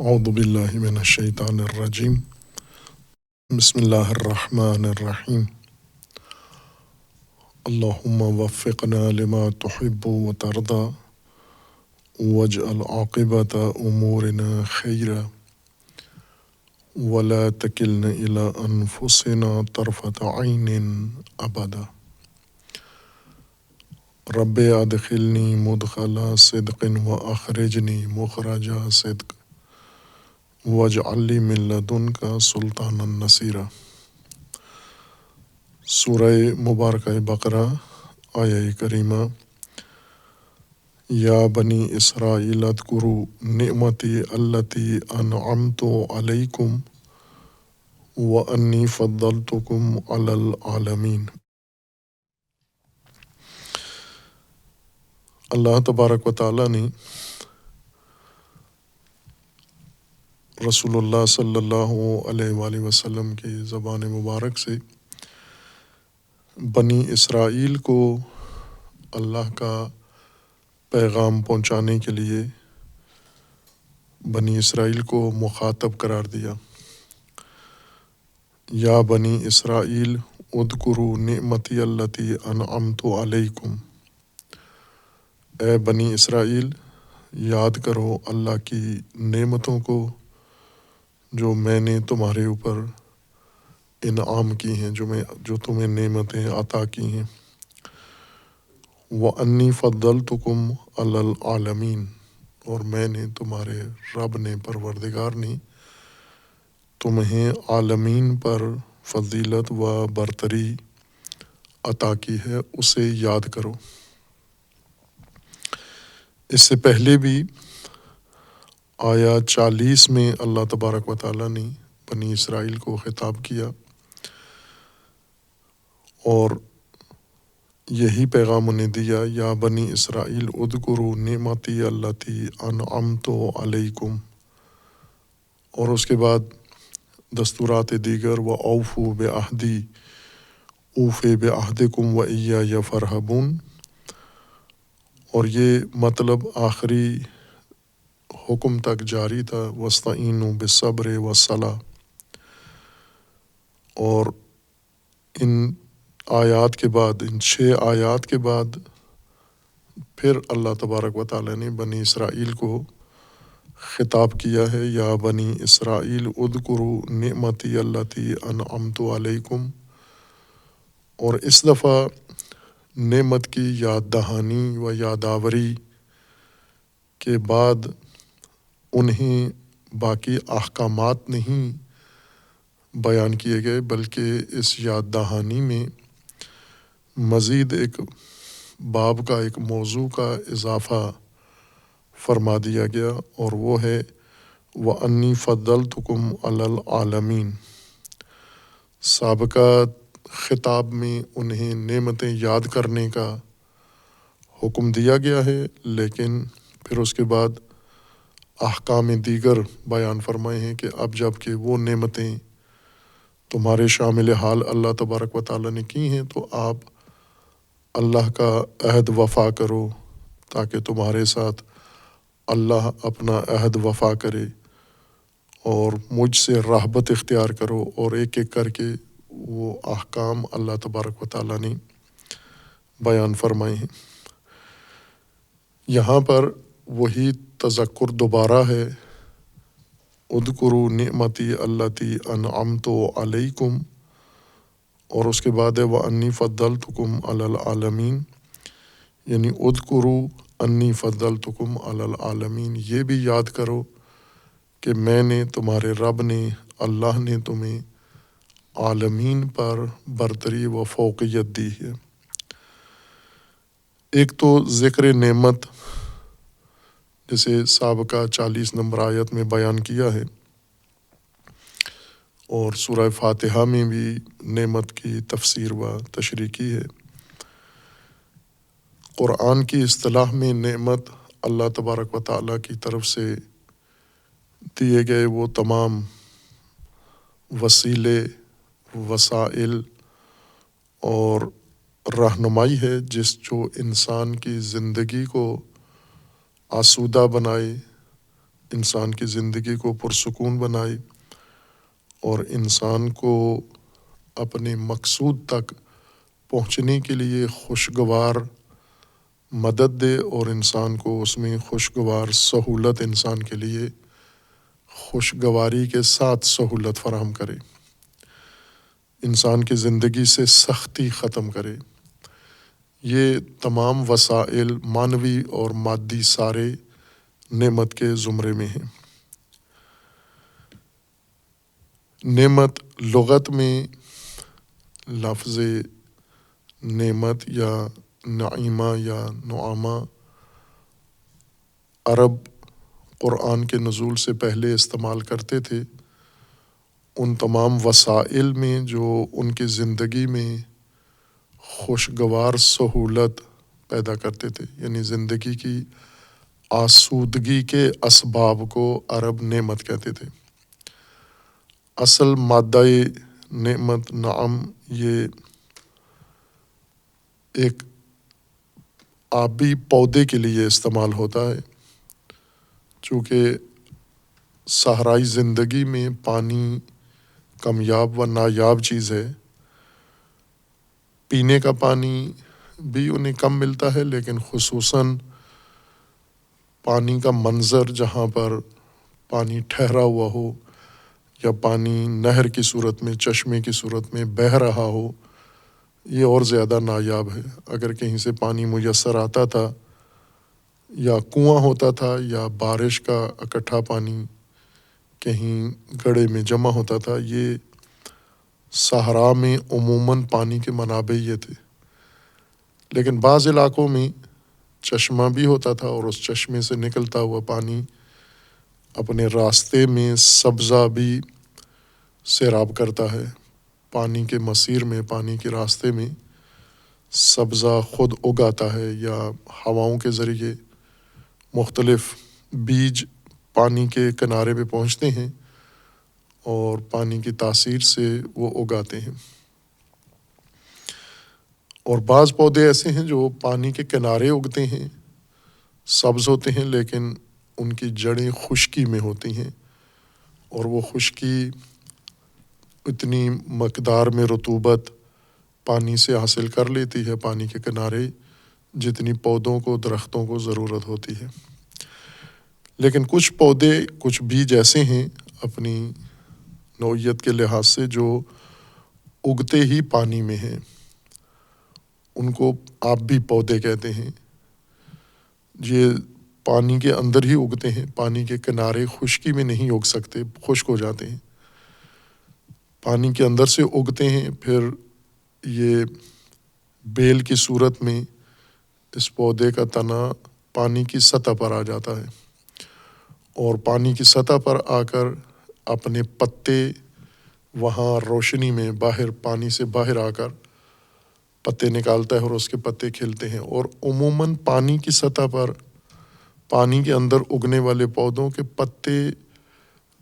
اعوذ باللہ من الشیطان الرجیم بسم اللہ الرحمن الرحیم اللہم وفقنا لما تحب وترضى واجعل عاقبۃ امورنا خیرا ولا تکلنا الی انفسنا طرفۃ عین ابدا رب ادخلنی مدخل صدق واخرجنی مخرج صدق واجعل لی من لدنک سلطانا نصیرا۔ سورہ مبارکہ بقرہ آیہ کریمہ یا بنی اسرائیل اذکروا نعمتی التی انعمت علیکم وانی فضلتکم علی العالمین۔ اللہ تبارک و تعالیٰ نے رسول اللہ صلی اللہ علیہ وآلہ وسلم کی زبان مبارک سے بنی اسرائیل کو اللہ کا پیغام پہنچانے کے لیے بنی اسرائیل کو مخاطب قرار دیا۔ یا بنی اسرائیل اذکروا نعمتی التی انعمت علیکم، اے بنی اسرائیل یاد کرو اللہ کی نعمتوں کو جو میں نے تمہارے اوپر انعام کی ہیں، جو تمہیں نعمتیں عطا کی ہیں۔ وَأَنِّي فَضَّلْتُكُمْ عَلَى الْعَالَمِينَ، اور میں نے تمہارے رب نے پروردگار نے تمہیں عالمین پر فضیلت و برتری عطا کی ہے، اسے یاد کرو۔ اس سے پہلے بھی آیا 40 میں اللہ تبارک و تعالیٰ نے بنی اسرائیل کو خطاب کیا اور یہی پیغام انہیں دیا، یا بنی اسرائیل اذکروا نعمتی التی انعمت علیکم، اور اس کے بعد دستورات دیگر وَأَوْفُوا بِعَہْدِی أُوفِ بِعَہْدِکُمْ وَإِیَّیَ فَارْہَبُونَ، اور یہ مطلب آخری حکم تک جاری تھا، وَاسْتَعِینُوا بِالصَّبْرِ وَالصَّلَاةِ۔ اور ان آیات کے بعد، ان 6 آیات کے بعد پھر اللہ تبارک و تعالیٰ نے بنی اسرائیل کو خطاب کیا ہے، یا بنی اسرائیل اذکروا نعمتی التی انعمت علیکم، اور اس دفعہ نعمت کی یاد دہانی و یادآوری کے بعد انہیں باقی احکامات نہیں بیان کیے گئے، بلکہ اس یاد دہانی میں مزید ایک باب کا، ایک موضوع کا اضافہ فرما دیا گیا، اور وہ ہے وَأَنِّي فَضَّلْتُكُمْ عَلَى الْعَالَمِينَ۔ سابقہ خطاب میں انہیں نعمتیں یاد کرنے کا حکم دیا گیا ہے، لیکن پھر اس کے بعد احکام دیگر بیان فرمائے ہیں کہ اب جب کہ وہ نعمتیں تمہارے شامل حال اللہ تبارک و تعالیٰ نے کی ہیں، تو آپ اللہ کا عہد وفا کرو، تاکہ تمہارے ساتھ اللہ اپنا عہد وفا کرے، اور مجھ سے رغبت اختیار کرو، اور ایک ایک کر کے وہ احکام اللہ تبارک و تعالیٰ نے بیان فرمائے ہیں۔ یہاں پر وہی تذکر دوبارہ ہے، اذکروا نعمتی التی انعمت علیکم، اور اس کے بعد ہے وَأَنِّی فَضَّلْتُکُمْ عَلَى الْعَالَمِينَ، یعنی اذکروا انی فضلتکم علی العالمین، یہ بھی یاد کرو کہ میں نے، تمہارے رب نے، اللہ نے تمہیں عالمین پر برتری و فوقیت دی ہے۔ ایک تو ذکر نعمت جسے سابقہ 40 نمبر آیت میں بیان کیا ہے، اور سورہ فاتحہ میں بھی نعمت کی تفسیر و تشریح کی ہے۔ قرآن کی اصطلاح میں نعمت اللہ تبارک و تعالیٰ کی طرف سے دیے گئے وہ تمام وسیلے، وسائل اور رہنمائی ہے جو انسان کی زندگی کو آسودہ بنائے، انسان کی زندگی کو پرسکون بنائے اور انسان کو اپنے مقصود تک پہنچنے کے لیے خوشگوار مدد دے اور انسان کو اس میں خوشگوار سہولت انسان کے لیے خوشگواری کے ساتھ سہولت فراہم کرے، انسان کی زندگی سے سختی ختم کرے۔ یہ تمام وسائل معنوی اور مادی سارے نعمت کے زمرے میں ہیں۔ نعمت لغت میں لفظ نعمت یا نعیمہ یا نعامہ عرب قرآن کے نزول سے پہلے استعمال کرتے تھے ان تمام وسائل میں جو ان کی زندگی میں خوشگوار سہولت پیدا کرتے تھے، یعنی زندگی کی آسودگی کے اسباب کو عرب نعمت کہتے تھے۔ اصل مادہ نعمت نعم یہ ایک آبی پودے کے لیے استعمال ہوتا ہے، چونکہ صحرائی زندگی میں پانی کمیاب و نایاب چیز ہے۔ پینے کا پانی بھی انہیں کم ملتا ہے، لیکن خصوصاً پانی کا منظر جہاں پر پانی ٹھہرا ہوا ہو یا پانی نہر کی صورت میں، چشمے کی صورت میں بہہ رہا ہو، یہ اور زیادہ نایاب ہے۔ اگر کہیں سے پانی میسر آتا تھا یا کنواں ہوتا تھا یا بارش کا اکٹھا پانی کہیں گڑھے میں جمع ہوتا تھا، یہ صحرا میں عموماً پانی کے منابع یہ تھے۔ لیکن بعض علاقوں میں چشمہ بھی ہوتا تھا اور اس چشمے سے نکلتا ہوا پانی اپنے راستے میں سبزہ بھی سیراب کرتا ہے۔ پانی کے مسیر میں، پانی کے راستے میں سبزہ خود اگاتا ہے یا ہواؤں کے ذریعے مختلف بیج پانی کے کنارے پہ پہنچتے ہیں اور پانی کی تاثیر سے وہ اگاتے ہیں۔ اور بعض پودے ایسے ہیں جو پانی کے کنارے اگتے ہیں، سبز ہوتے ہیں، لیکن ان کی جڑیں خشکی میں ہوتی ہیں اور وہ خشکی اتنی مقدار میں رطوبت پانی سے حاصل کر لیتی ہے پانی کے کنارے جتنی پودوں کو، درختوں کو ضرورت ہوتی ہے۔ لیکن کچھ پودے، کچھ بیج ایسے ہیں اپنی نوعیت کے لحاظ سے جو اگتے ہی پانی میں ہیں، ان کو آبی پودے کہتے ہیں۔ یہ پانی کے اندر ہی اگتے ہیں، پانی کے کنارے خشکی میں نہیں اگ سکتے، خشک ہو جاتے ہیں، پانی کے اندر سے اگتے ہیں۔ پھر یہ بیل کی صورت میں اس پودے کا تنا پانی کی سطح پر آ جاتا ہے اور پانی کی سطح پر آ کر اپنے پتے وہاں روشنی میں باہر، پانی سے باہر آ کر پتے نکالتا ہے اور اس کے پتے کھلتے ہیں۔ اور عموماً پانی کی سطح پر پانی کے اندر اگنے والے پودوں کے پتے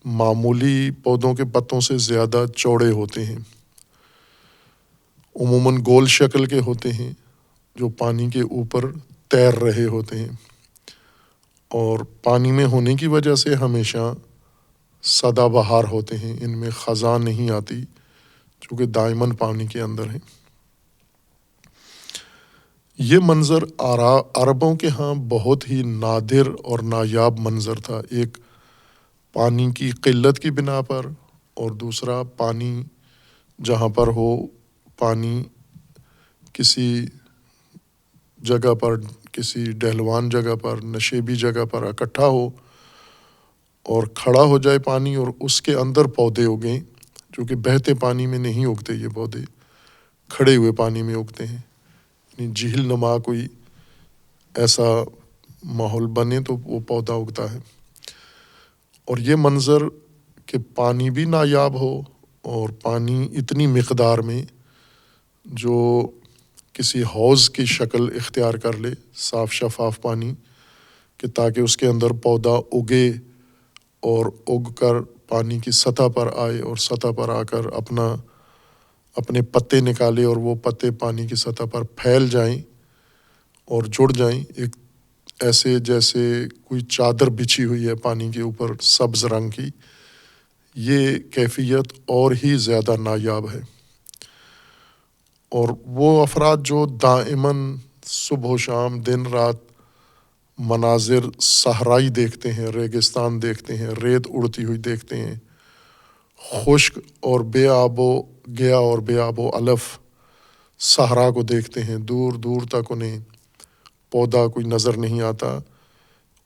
معمولی پودوں کے پتوں سے زیادہ چوڑے ہوتے ہیں، عموماً گول شکل کے ہوتے ہیں، جو پانی کے اوپر تیر رہے ہوتے ہیں اور پانی میں ہونے کی وجہ سے ہمیشہ سدا بہار ہوتے ہیں، ان میں خزاں نہیں آتی چونکہ دائماً پانی کے اندر ہیں۔ یہ منظر عربوں کے ہاں بہت ہی نادر اور نایاب منظر تھا، ایک پانی کی قلت کی بنا پر اور دوسرا پانی جہاں پر ہو، پانی کسی جگہ پر، کسی ڈہلوان جگہ پر، نشیبی جگہ پر اکٹھا ہو اور کھڑا ہو جائے پانی اور اس کے اندر پودے اگیں، جو کہ بہتے پانی میں نہیں اگتے، یہ پودے کھڑے ہوئے پانی میں اگتے ہیں۔ یعنی جھیل نما کوئی ایسا ماحول بنے تو وہ پودا اگتا ہے۔ اور یہ منظر کہ پانی بھی نایاب ہو اور پانی اتنی مقدار میں جو کسی حوض کی شکل اختیار کر لے، صاف شفاف پانی، کہ تاکہ اس کے اندر پودا اگے اور اگ کر پانی کی سطح پر آئے اور سطح پر آ کر اپنے پتے نکالے اور وہ پتے پانی کی سطح پر پھیل جائیں اور جڑ جائیں، ایک ایسے جیسے کوئی چادر بچھی ہوئی ہے پانی کے اوپر سبز رنگ کی، یہ کیفیت اور ہی زیادہ نایاب ہے۔ اور وہ افراد جو دائماً صبح و شام دن رات مناظر صحرائی دیکھتے ہیں، ریگستان دیکھتے ہیں، ریت اڑتی ہوئی دیکھتے ہیں، خشک اور بے آب و گیا اور بے آب و علف صحرا کو دیکھتے ہیں، دور دور تک انہیں پودا کوئی نظر نہیں آتا،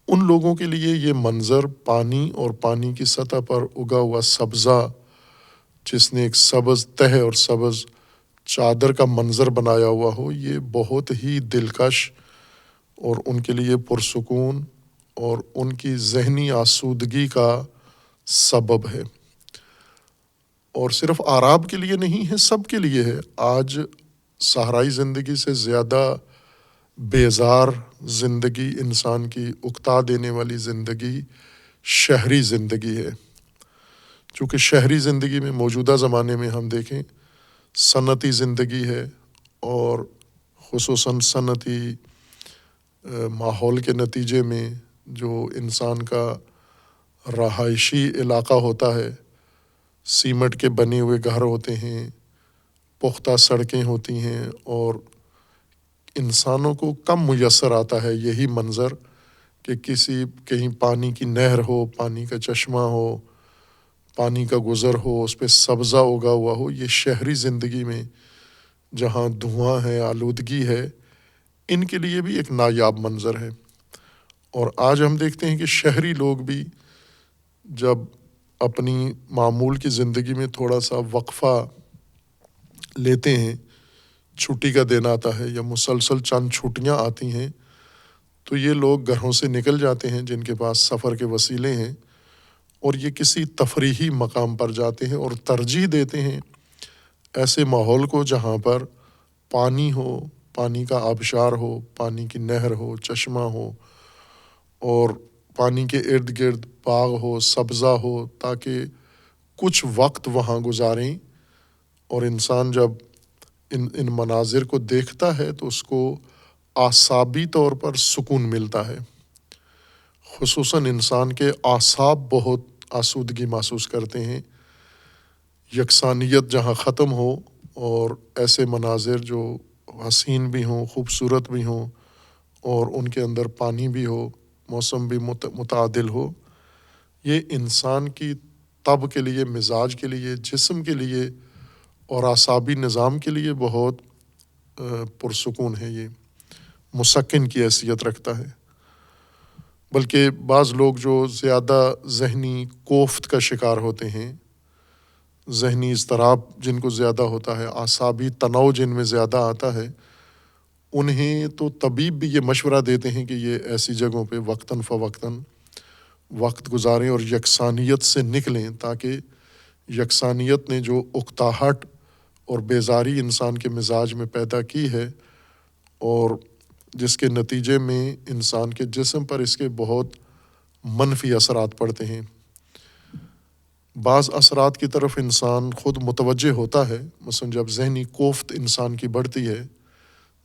ان لوگوں کے لیے یہ منظر پانی اور پانی کی سطح پر اگا ہوا سبزہ جس نے ایک سبز تہ اور سبز چادر کا منظر بنایا ہوا ہو، یہ بہت ہی دلکش اور ان کے لیے پرسکون اور ان کی ذہنی آسودگی کا سبب ہے۔ اور صرف عرب کے لیے نہیں ہے، سب کے لیے ہے۔ آج صحرائی زندگی سے زیادہ بیزار زندگی، انسان کی اکتا دینے والی زندگی شہری زندگی ہے۔ چونکہ شہری زندگی میں موجودہ زمانے میں ہم دیکھیں صنعتی زندگی ہے، اور خصوصاً صنعتی ماحول کے نتیجے میں جو انسان کا رہائشی علاقہ ہوتا ہے، سیمنٹ کے بنے ہوئے گھر ہوتے ہیں، پختہ سڑکیں ہوتی ہیں، اور انسانوں کو کم میسر آتا ہے یہی منظر کہ کہیں پانی کی نہر ہو، پانی کا چشمہ ہو، پانی کا گزر ہو، اس پہ سبزہ اگا ہوا ہو۔ یہ شہری زندگی میں جہاں دھواں ہے، آلودگی ہے، ان کے لیے بھی ایک نایاب منظر ہے۔ اور آج ہم دیکھتے ہیں کہ شہری لوگ بھی جب اپنی معمول کی زندگی میں تھوڑا سا وقفہ لیتے ہیں، چھٹی کا دن آتا ہے یا مسلسل چند چھٹیاں آتی ہیں، تو یہ لوگ گھروں سے نکل جاتے ہیں جن کے پاس سفر کے وسیلے ہیں، اور یہ کسی تفریحی مقام پر جاتے ہیں اور ترجیح دیتے ہیں ایسے ماحول کو جہاں پر پانی ہو، پانی کا آبشار ہو، پانی کی نہر ہو، چشمہ ہو، اور پانی کے ارد گرد باغ ہو، سبزہ ہو، تاکہ کچھ وقت وہاں گزاریں۔ اور انسان جب ان مناظر کو دیکھتا ہے تو اس کو اعصابی طور پر سکون ملتا ہے۔ خصوصاً انسان کے اعصاب بہت آسودگی محسوس کرتے ہیں۔ یکسانیت جہاں ختم ہو اور ایسے مناظر جو حسین بھی ہوں، خوبصورت بھی ہوں، اور ان کے اندر پانی بھی ہو، موسم بھی متعادل ہو، یہ انسان کی طب کے لیے، مزاج کے لیے، جسم کے لیے اور اعصابی نظام کے لیے بہت پرسکون ہے، یہ مسکن کی حیثیت رکھتا ہے۔ بلکہ بعض لوگ جو زیادہ ذہنی کوفت کا شکار ہوتے ہیں، ذہنی اضطراب جن کو زیادہ ہوتا ہے، اعصابی تناؤ جن میں زیادہ آتا ہے، انہیں تو طبیب بھی یہ مشورہ دیتے ہیں کہ یہ ایسی جگہوں پہ وقتاً فوقتاً وقت گزاریں اور یکسانیت سے نکلیں، تاکہ یکسانیت نے جو اکتاہٹ اور بیزاری انسان کے مزاج میں پیدا کی ہے، اور جس کے نتیجے میں انسان کے جسم پر اس کے بہت منفی اثرات پڑتے ہیں۔ بعض اثرات کی طرف انسان خود متوجہ ہوتا ہے، مثلا جب ذہنی کوفت انسان کی بڑھتی ہے،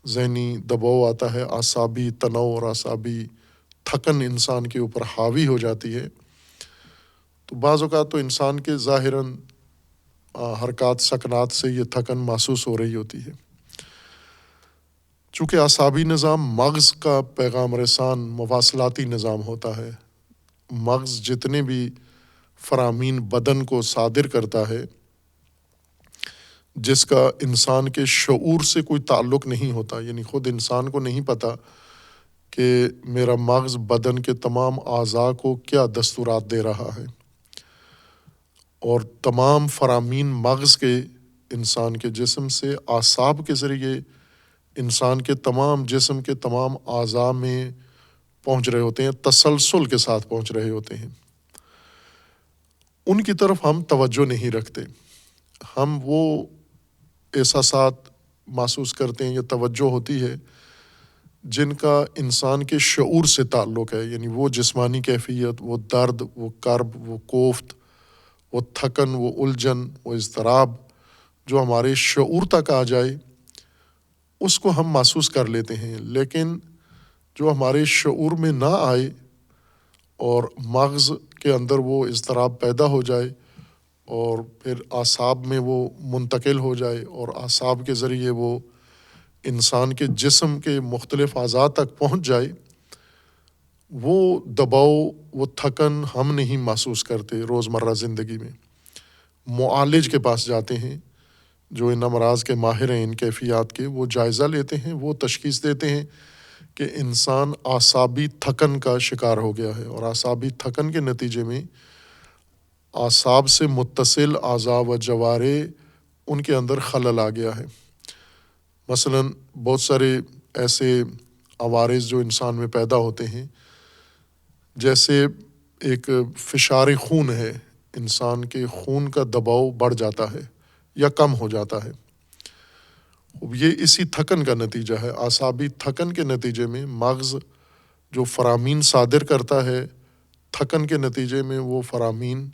ذہنی دباؤ آتا ہے، اعصابی تناؤ اور اعصابی تھکن انسان کے اوپر حاوی ہو جاتی ہے، تو بعض اوقات تو انسان کے ظاہراً حرکات سکنات سے یہ تھکن محسوس ہو رہی ہوتی ہے۔ چونکہ اعصابی نظام مغز کا پیغام رسان مواصلاتی نظام ہوتا ہے، مغز جتنے بھی فرامین بدن کو صادر کرتا ہے، جس کا انسان کے شعور سے کوئی تعلق نہیں ہوتا، یعنی خود انسان کو نہیں پتہ کہ میرا مغز بدن کے تمام اعضاء کو کیا دستورات دے رہا ہے، اور تمام فرامین مغز کے انسان کے جسم سے اعصاب کے ذریعے انسان کے تمام جسم کے تمام اعضاء میں پہنچ رہے ہوتے ہیں، تسلسل کے ساتھ پہنچ رہے ہوتے ہیں۔ ان کی طرف ہم توجہ نہیں رکھتے، ہم وہ احساسات محسوس کرتے ہیں یا توجہ ہوتی ہے جن کا انسان کے شعور سے تعلق ہے، یعنی وہ جسمانی کیفیت، وہ درد، وہ کرب، وہ کوفت، وہ تھکن، وہ الجھن، وہ اضطراب جو ہمارے شعور تک آ جائے، اس کو ہم محسوس کر لیتے ہیں۔ لیکن جو ہمارے شعور میں نہ آئے اور مغز کے اندر وہ اضطراب پیدا ہو جائے اور پھر اعصاب میں وہ منتقل ہو جائے اور اعصاب کے ذریعے وہ انسان کے جسم کے مختلف اعضاء تک پہنچ جائے، وہ دباؤ، وہ تھکن ہم نہیں محسوس کرتے روزمرہ زندگی میں۔ معالج کے پاس جاتے ہیں جو ان امراض کے ماہر ہیں، ان کیفیات کے، وہ جائزہ لیتے ہیں، وہ تشخیص دیتے ہیں کہ انسان اعصابی تھکن کا شکار ہو گیا ہے، اور اعصابی تھکن کے نتیجے میں اعصاب سے متصل اعضاء و جوارے ان کے اندر خلل آ گیا ہے۔ مثلاً بہت سارے ایسے عوارض جو انسان میں پیدا ہوتے ہیں، جیسے ایک فشار خون ہے، انسان کے خون کا دباؤ بڑھ جاتا ہے یا کم ہو جاتا ہے، یہ اسی تھکن کا نتیجہ ہے۔ اعصابی تھکن کے نتیجے میں مغز جو فرامین صادر کرتا ہے، تھکن کے نتیجے میں وہ فرامین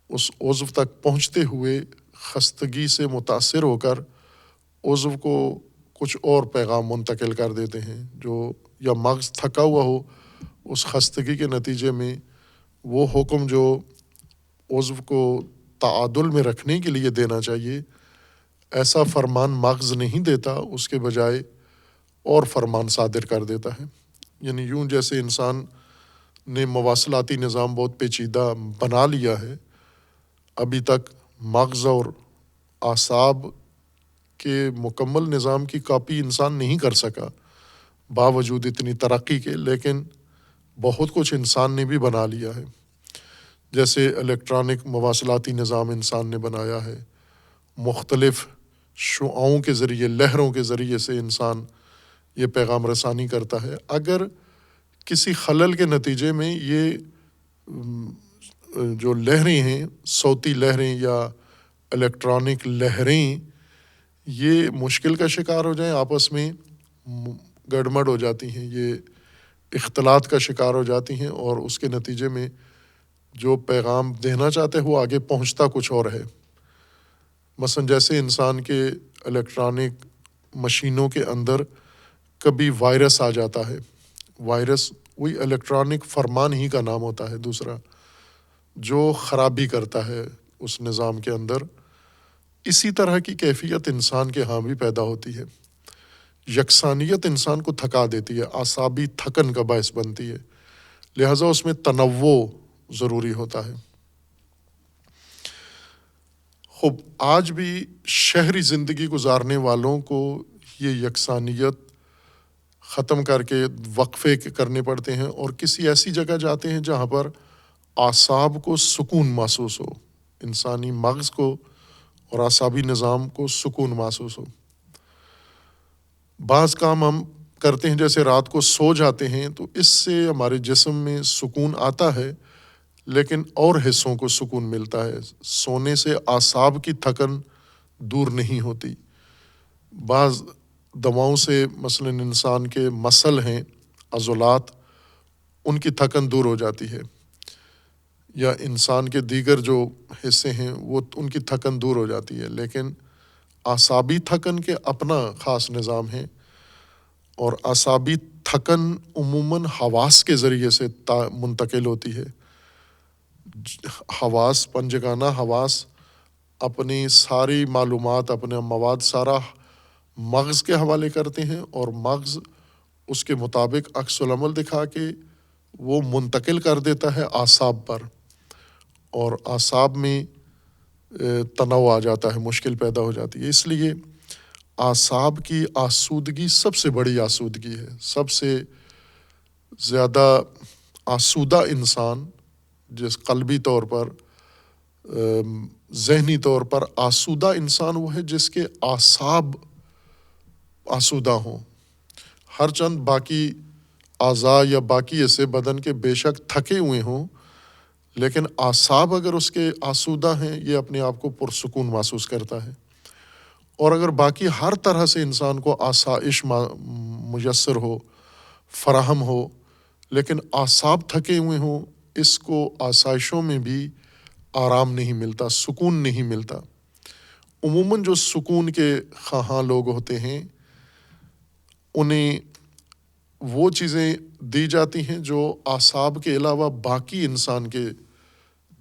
اس عضو تک پہنچتے ہوئے خستگی سے متاثر ہو کر عضو کو کچھ اور پیغام منتقل کر دیتے ہیں، جو یا مغز تھکا ہوا ہو، اس خستگی کے نتیجے میں وہ حکم جو عضو کو تعادل میں رکھنے کے لیے دینا چاہیے، ایسا فرمان مغز نہیں دیتا، اس کے بجائے اور فرمان صادر کر دیتا ہے۔ یعنی یوں جیسے انسان نے مواصلاتی نظام بہت پیچیدہ بنا لیا ہے، ابھی تک مغز اور اعصاب کے مکمل نظام کی کاپی انسان نہیں کر سکا باوجود اتنی ترقی کے، لیکن بہت کچھ انسان نے بھی بنا لیا ہے۔ جیسے الیکٹرانک مواصلاتی نظام انسان نے بنایا ہے، مختلف شعاؤں کے ذریعے، لہروں کے ذریعے سے انسان یہ پیغام رسانی کرتا ہے۔ اگر کسی خلل کے نتیجے میں یہ جو لہریں ہیں، صوتی لہریں یا الیکٹرانک لہریں، یہ مشکل کا شکار ہو جائیں، آپس میں گڑبڑ ہو جاتی ہیں، یہ اختلاط کا شکار ہو جاتی ہیں، اور اس کے نتیجے میں جو پیغام دینا چاہتے ہو آگے پہنچتا کچھ اور ہے۔ مثلا جیسے انسان کے الیکٹرانک مشینوں کے اندر کبھی وائرس آ جاتا ہے، وائرس وہی الیکٹرانک فرمان ہی کا نام ہوتا ہے دوسرا، جو خرابی کرتا ہے اس نظام کے اندر، اسی طرح کی کیفیت انسان کے ہاں بھی پیدا ہوتی ہے۔ یکسانیت انسان کو تھکا دیتی ہے، اعصابی تھکن کا باعث بنتی ہے، لہٰذا اس میں تنوع ضروری ہوتا ہے۔ خب آج بھی شہری زندگی گزارنے والوں کو یہ یکسانیت ختم کر کے وقفے کرنے پڑتے ہیں، اور کسی ایسی جگہ جاتے ہیں جہاں پر اعصاب کو سکون محسوس ہو، انسانی مغز کو اور اعصابی نظام کو سکون محسوس ہو۔ بعض کام ہم کرتے ہیں، جیسے رات کو سو جاتے ہیں تو اس سے ہمارے جسم میں سکون آتا ہے، لیکن اور حصوں کو سکون ملتا ہے، سونے سے اعصاب کی تھکن دور نہیں ہوتی۔ بعض دواؤں سے مثلا انسان کے مسل ہیں، عضلات، ان کی تھکن دور ہو جاتی ہے، یا انسان کے دیگر جو حصے ہیں وہ ان کی تھکن دور ہو جاتی ہے، لیکن اعصابی تھکن کے اپنا خاص نظام ہے، اور اعصابی تھکن عموماً حواس کے ذریعے سے منتقل ہوتی ہے۔ حواس، پنجگانہ حواس اپنی ساری معلومات، اپنے مواد سارا مغز کے حوالے کرتے ہیں، اور مغز اس کے مطابق عکس العمل دکھا کے وہ منتقل کر دیتا ہے اعصاب پر، اور اعصاب میں تنوع آ جاتا ہے، مشکل پیدا ہو جاتی ہے۔ اس لیے اعصاب کی آسودگی سب سے بڑی آسودگی ہے۔ سب سے زیادہ آسودہ انسان، جس قلبی طور پر، ذہنی طور پر آسودہ انسان وہ ہے جس کے اعصاب آسودہ ہوں۔ ہر چند باقی اعضاء یا باقی حصے بدن کے بے شک تھکے ہوئے ہوں، لیکن اعصاب اگر اس کے آسودہ ہیں، یہ اپنے آپ کو پرسکون محسوس کرتا ہے۔ اور اگر باقی ہر طرح سے انسان کو آسائش میسر ہو، فراہم ہو، لیکن اعصاب تھکے ہوئے ہوں، اس کو آسائشوں میں بھی آرام نہیں ملتا، سکون نہیں ملتا۔ عموماً جو سکون کے خواہاں لوگ ہوتے ہیں، انہیں وہ چیزیں دی جاتی ہیں جو اعصاب کے علاوہ باقی انسان کے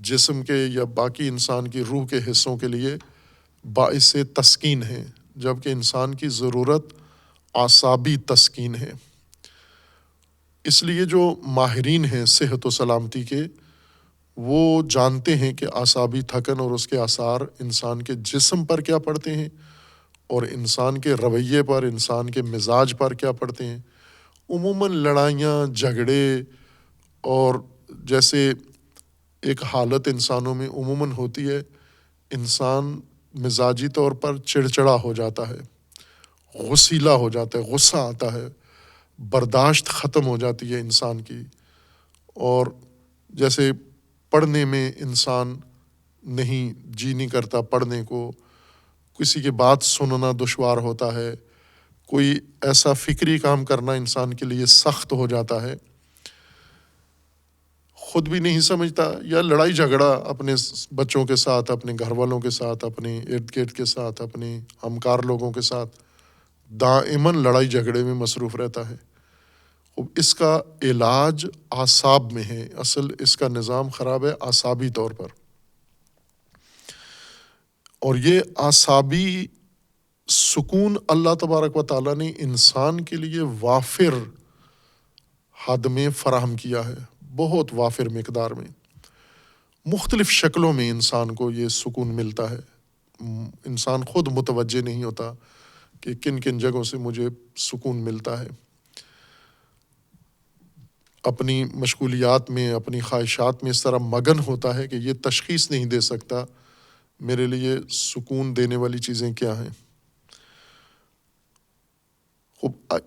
جسم کے یا باقی انسان کی روح کے حصوں کے لیے باعث تسکین ہیں، جبکہ انسان کی ضرورت اعصابی تسکین ہے۔ اس لیے جو ماہرین ہیں صحت و سلامتی کے، وہ جانتے ہیں کہ اعصابی تھکن اور اس کے آثار انسان کے جسم پر کیا پڑتے ہیں اور انسان کے رویے پر، انسان کے مزاج پر کیا پڑتے ہیں۔ عموماً لڑائیاں، جھگڑے اور جیسے ایک حالت انسانوں میں عموماً ہوتی ہے، انسان مزاجی طور پر چڑچڑا ہو جاتا ہے، غصیلا ہو جاتا ہے، غصہ آتا ہے، برداشت ختم ہو جاتی ہے انسان کی، اور جیسے پڑھنے میں انسان جی نہیں کرتا پڑھنے کو، کسی کی بات سننا دشوار ہوتا ہے، کوئی ایسا فکری کام کرنا انسان کے لیے سخت ہو جاتا ہے، خود بھی نہیں سمجھتا، یا لڑائی جھگڑا اپنے بچوں کے ساتھ، اپنے گھر والوں کے ساتھ، اپنے ارد گرد کے ساتھ، اپنے ہمکار لوگوں کے ساتھ دائماً لڑائی جھگڑے میں مصروف رہتا ہے۔ اس کا علاج اعصاب میں ہے، اصل اس کا نظام خراب ہے اعصابی طور پر، اور یہ اعصابی سکون اللہ تبارک و تعالیٰ نے انسان کے لیے وافر حد میں فراہم کیا ہے، بہت وافر مقدار میں، مختلف شکلوں میں انسان کو یہ سکون ملتا ہے۔ انسان خود متوجہ نہیں ہوتا کہ کن کن جگہوں سے مجھے سکون ملتا ہے، اپنی مشغولیات میں، اپنی خواہشات میں اس طرح مگن ہوتا ہے کہ یہ تشخیص نہیں دے سکتا میرے لیے سکون دینے والی چیزیں کیا ہیں۔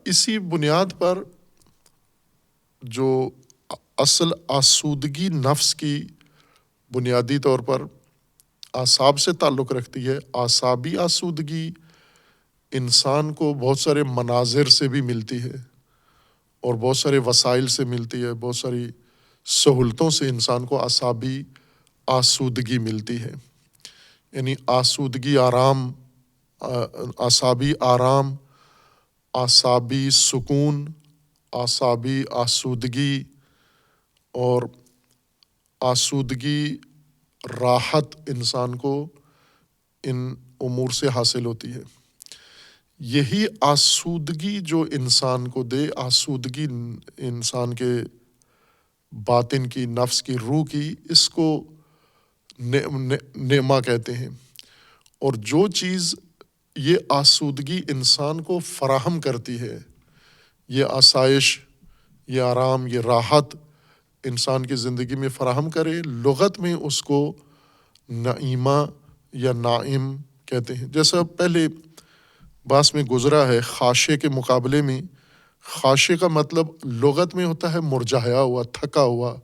اسی بنیاد پر جو اصل آسودگی نفس کی بنیادی طور پر اعصاب سے تعلق رکھتی ہے، اعصابی آسودگی انسان کو بہت سارے مناظر سے بھی ملتی ہے اور بہت سارے وسائل سے ملتی ہے، بہت ساری سہولتوں سے انسان کو اعصابی آسودگی ملتی ہے، یعنی آسودگی، آرام، اعصابی آرام، اعصابی سکون، اعصابی آسودگی اور آسودگی، راحت انسان کو ان امور سے حاصل ہوتی ہے۔ یہی آسودگی جو انسان کو دے، آسودگی انسان کے باطن کی، نفس کی، روح کی، اس کو نعمہ کہتے ہیں، اور جو چیز یہ آسودگی انسان کو فراہم کرتی ہے، یہ آسائش، یہ آرام، یہ راحت انسان کی زندگی میں فراہم کرے، لغت میں اس کو نعیمہ یا نائم کہتے ہیں۔ جیسا پہلے باس میں گزرا ہے، خاشے کے مقابلے میں خاشے کا مطلب لغت میں ہوتا ہے مرجھایا ہوا، تھکا ہوا،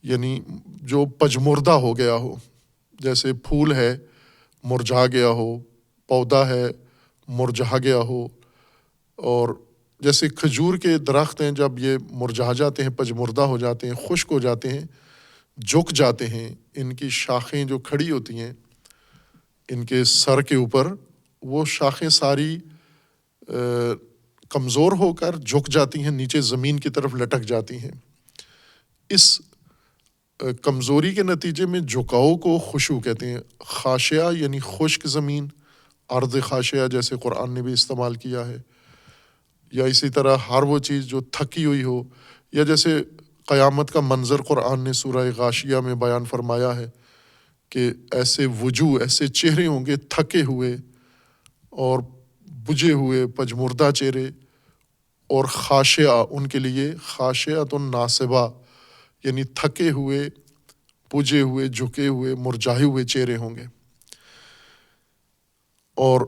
یعنی جو پجمردہ ہو گیا ہو، جیسے پھول ہے مرجھا گیا ہو، پودا ہے مرجھا گیا ہو، اور جیسے کھجور کے درخت ہیں جب یہ مرجھا جاتے ہیں، پجمردہ ہو جاتے ہیں، خشک ہو جاتے ہیں، جھک جاتے ہیں، ان کی شاخیں جو کھڑی ہوتی ہیں ان کے سر کے اوپر، وہ شاخیں ساری کمزور ہو کر جھک جاتی ہیں، نیچے زمین کی طرف لٹک جاتی ہیں۔ اس کمزوری کے نتیجے میں جھکاؤ کو خشوع کہتے ہیں۔ خاشعہ یعنی خشک زمین، ارض خاشعہ جیسے قرآن نے بھی استعمال کیا ہے، یا اسی طرح ہر وہ چیز جو تھکی ہوئی ہو، یا جیسے قیامت کا منظر قرآن نے سورہ غاشیہ میں بیان فرمایا ہے کہ ایسے وجوہ، ایسے چہرے ہوں گے تھکے ہوئے اور بجھے ہوئے، پجمردہ چہرے، اور خاشعہ ان کے لیے خاشعۃ ناصبہ، یعنی تھکے ہوئے، بجھے ہوئے، جھکے ہوئے، مرجھائے ہوئے چہرے ہوں گے۔ اور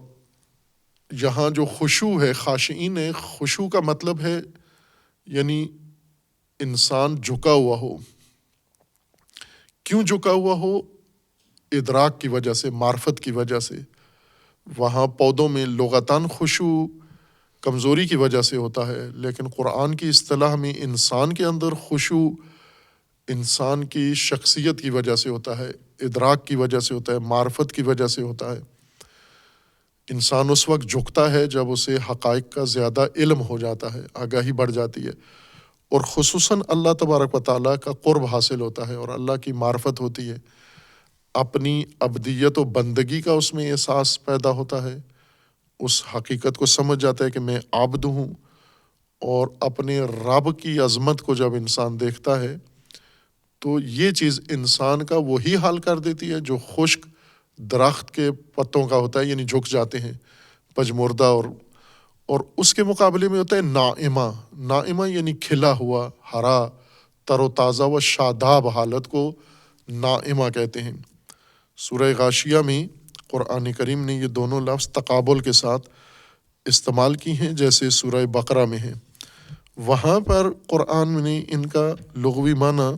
یہاں جو خشوع ہے، خاشعین ہے، خشوع کا مطلب ہے یعنی انسان جھکا ہوا ہو۔ کیوں جھکا ہوا ہو؟ ادراک کی وجہ سے، معرفت کی وجہ سے۔ وہاں پودوں میں لغتاً خشوع کمزوری کی وجہ سے ہوتا ہے، لیکن قرآن کی اصطلاح میں انسان کے اندر خشوع انسان کی شخصیت کی وجہ سے ہوتا ہے، ادراک کی وجہ سے ہوتا ہے، معرفت کی وجہ سے ہوتا ہے۔ انسان اس وقت جھکتا ہے جب اسے حقائق کا زیادہ علم ہو جاتا ہے، آگاہی بڑھ جاتی ہے، اور خصوصاً اللہ تبارک و تعالیٰ کا قرب حاصل ہوتا ہے اور اللہ کی معرفت ہوتی ہے، اپنی عبدیت و بندگی کا اس میں احساس پیدا ہوتا ہے، اس حقیقت کو سمجھ جاتا ہے کہ میں عبد ہوں، اور اپنے رب کی عظمت کو جب انسان دیکھتا ہے تو یہ چیز انسان کا وہی حال کر دیتی ہے جو خشک درخت کے پتوں کا ہوتا ہے، یعنی جھک جاتے ہیں پجمردہ، اور اس کے مقابلے میں ہوتا ہے نائمہ۔ نائمہ یعنی کھلا ہوا، ہرا، تر و تازہ و شاداب حالت کو نائمہ کہتے ہیں۔ سورہ غاشیہ میں قرآن کریم نے یہ دونوں لفظ تقابل کے ساتھ استعمال کی ہیں، جیسے سورہ بقرہ میں ہیں۔ وہاں پر قرآن نے ان کا لغوی معنی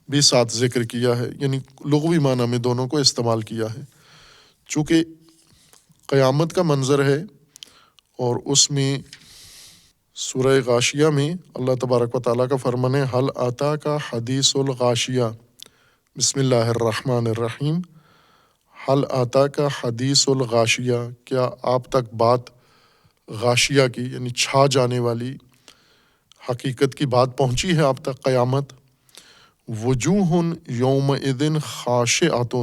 بھی ساتھ ذکر کیا ہے، یعنی لغوی معنی میں دونوں کو استعمال کیا ہے، چونکہ قیامت کا منظر ہے، اور اس میں سورہ غاشیہ میں اللہ تبارک و تعالیٰ کا فرمان ہے حل آتا کا حدیث الغاشیہ، بسم اللہ الرحمن الرحیم، حل آتا کا حدیث الغاشیہ، کیا آپ تک بات غاشیہ کی یعنی چھا جانے والی حقیقت کی بات پہنچی ہے آپ تک قیامت؟ وجوہ یومئذ خاشعۃ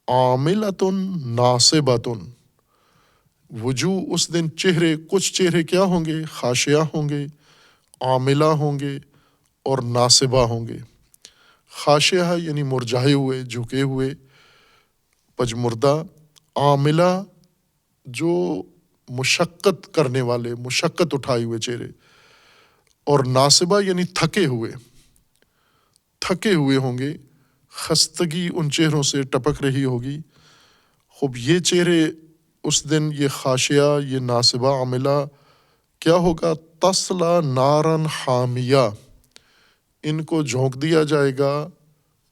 عاملۃ ناصبۃ، وجوہ اس دن چہرے، کچھ چہرے کیا ہوں گے؟ خاشعہ ہوں گے، عاملہ ہوں گے، اور ناصبہ ہوں گے۔ خاشعہ یعنی مرجھائے ہوئے، جھکے ہوئے، پجمردہ، عاملہ جو مشقت کرنے والے، مشقت اٹھائے ہوئے چہرے، اور ناصبہ یعنی تھکے ہوئے ہوں گے، خستگی ان چہروں سے ٹپک رہی ہوگی۔ خوب یہ چہرے اس دن، یہ خاشعہ، یہ ناصبہ، عاملہ کیا ہوگا؟ تصلا نارن حامیہ، ان کو جھونک دیا جائے گا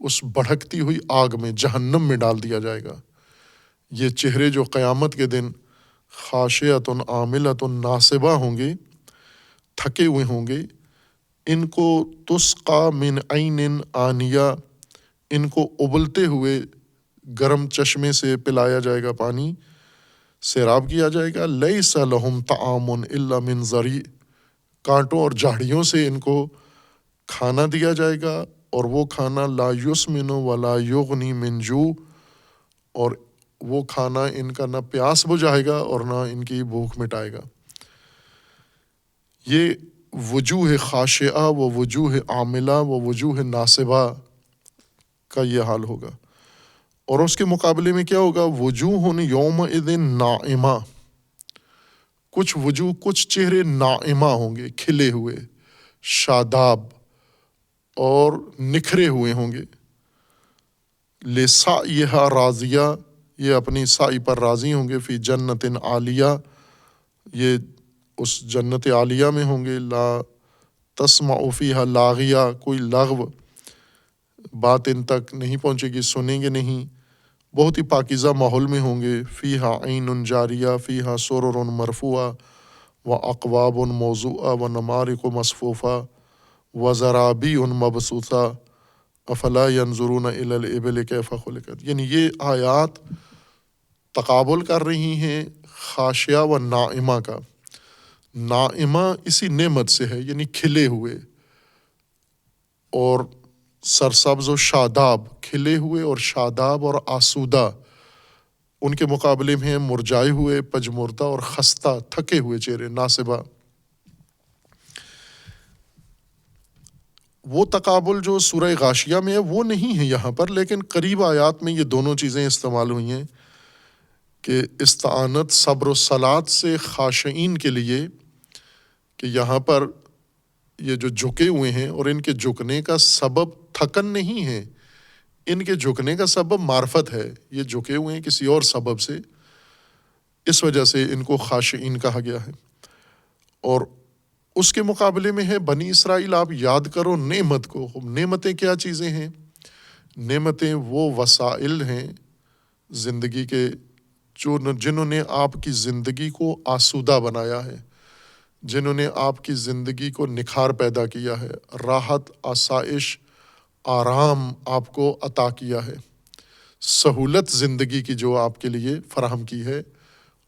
اس بھڑکتی ہوئی آگ میں، جہنم میں ڈال دیا جائے گا۔ یہ چہرے جو قیامت کے دن خاشعۃ عاملۃ ناصبہ ہوں گے، تھکے ہوئے ہوں گے، ان کو تسقا من عین آنیہ، ان کو ابلتے ہوئے گرم چشمے سے پلایا جائے گا، پانی سیراب کیا جائے گا۔ لیس لہم طعام الا من ضریع، کانٹوں اور جھاڑیوں سے ان کو کھانا دیا جائے گا، اور وہ کھانا لا یسمن ولا یغنی من جوع، اور وہ کھانا ان کا نہ پیاس بجھائے گا اور نہ ان کی بھوک مٹائے گا۔ یہ وجوہ خاشعہ و وجوہ عاملہ و وجوہ ناصبہ کا یہ حال ہوگا، اور اس کے مقابلے میں کیا ہوگا؟ وجوہ یومئذ ناعمہ، کچھ وجوہ، کچھ چہرے ناعمہ ہوں گے، کھلے ہوئے، شاداب اور نکھرے ہوئے ہوں گے۔ لسعیہا راضیہ، یہ اپنی سعی پر راضی ہوں گے، فی جنت عالیہ، یہ اس جنت عالیہ میں ہوں گے، لا تسمع فیہا لاغیہ، کوئی لغو بات ان تک نہیں پہنچے گی، سنیں گے نہیں، بہت ہی پاکیزہ ماحول میں ہوں گے۔ فیہا عین جاریہ فیہا سرر مرفوعہ و اقواب موضوعہ و نمارق مصفوفہ و زرابی مبثوثہ افلا ینظرون الی الابل کیف خلقت، یعنی یہ آیات تقابل کر رہی ہیں خاشعہ و نائمہ کا۔ نائمہ اسی نعمت سے ہے، یعنی کھلے ہوئے اور سرسبز و شاداب، کھلے ہوئے اور شاداب اور آسودہ، ان کے مقابلے میں ہیں مرجھائے ہوئے، پجمردہ اور خستہ، تھکے ہوئے چہرے، ناصبہ۔ وہ تقابل جو سورہ غاشیہ میں ہے وہ نہیں ہے یہاں پر، لیکن قریب آیات میں یہ دونوں چیزیں استعمال ہوئی ہیں کہ استعانت صبر و صلات سے خاشعین کے لیے، کہ یہاں پر یہ جو جھکے ہوئے ہیں، اور ان کے جھکنے کا سبب تھکن نہیں ہے، ان کے جھکنے کا سبب معرفت ہے، یہ جھکے ہوئے ہیں کسی اور سبب سے، اس وجہ سے ان کو خاشعین کہا گیا ہے۔ اور اس کے مقابلے میں ہے بنی اسرائیل، آپ یاد کرو نعمت کو۔ نعمتیں کیا چیزیں ہیں؟ نعمتیں وہ وسائل ہیں زندگی کے جنہوں نے آپ کی زندگی کو آسودہ بنایا ہے، جنہوں نے آپ کی زندگی کو نکھار پیدا کیا ہے، راحت، آسائش، آرام آپ کو عطا کیا ہے۔ سہولت زندگی کی جو آپ کے لیے فراہم کی ہے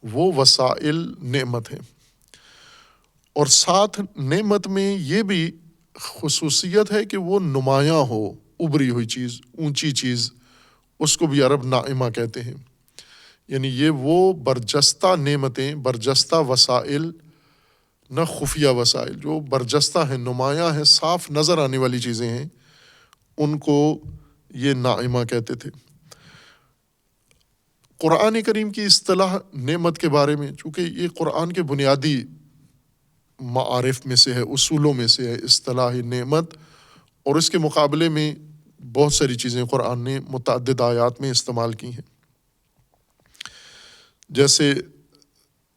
وہ وسائل نعمت ہے، اور ساتھ نعمت میں یہ بھی خصوصیت ہے کہ وہ نمایاں ہو، ابری ہوئی چیز، اونچی چیز، اس کو بھی عرب ناعمہ کہتے ہیں۔ یعنی یہ وہ برجستہ نعمتیں، برجستہ وسائل، نہ خفیہ وسائل، جو برجستہ ہیں، نمایاں ہیں، صاف نظر آنے والی چیزیں ہیں، ان کو یہ ناعمہ کہتے تھے۔ قرآن کریم کی اصطلاح نعمت کے بارے میں، چونکہ یہ قرآن کے بنیادی معارف میں سے ہے، اصولوں میں سے ہے اصطلاح نعمت، اور اس کے مقابلے میں بہت ساری چیزیں قرآن نے متعدد آیات میں استعمال کی ہیں، جیسے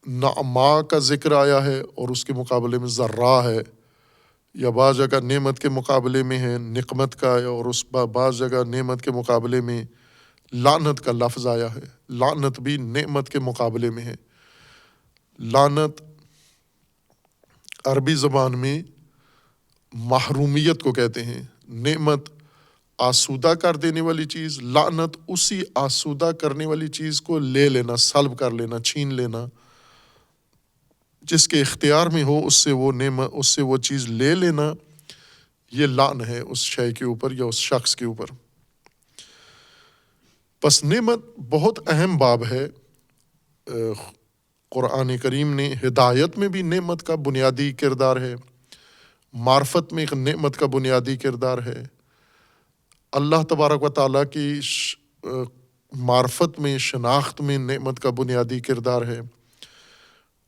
نعما کا ذکر آیا ہے اور اس کے مقابلے میں ذرا ہے، یا بعض جگہ نعمت کے مقابلے میں ہے نقمت کا ہے، اور اس بعض جگہ نعمت کے مقابلے میں لعنت کا لفظ آیا ہے۔ لعنت بھی نعمت کے مقابلے میں ہے۔ لعنت عربی زبان میں محرومیت کو کہتے ہیں، نعمت آسودہ کر دینے والی چیز، لعنت اسی آسودہ کرنے والی چیز کو لے لینا، سلب کر لینا، چھین لینا، جس کے اختیار میں ہو اس سے وہ نعمت، اس سے وہ چیز لے لینا، یہ لعن ہے اس شے کے اوپر یا اس شخص کے اوپر۔ پس نعمت بہت اہم باب ہے۔ قرآن کریم نے ہدایت میں بھی نعمت کا بنیادی کردار ہے، معرفت میں ایک نعمت کا بنیادی کردار ہے، اللہ تبارک و تعالیٰ کی معرفت میں، شناخت میں نعمت کا بنیادی کردار ہے۔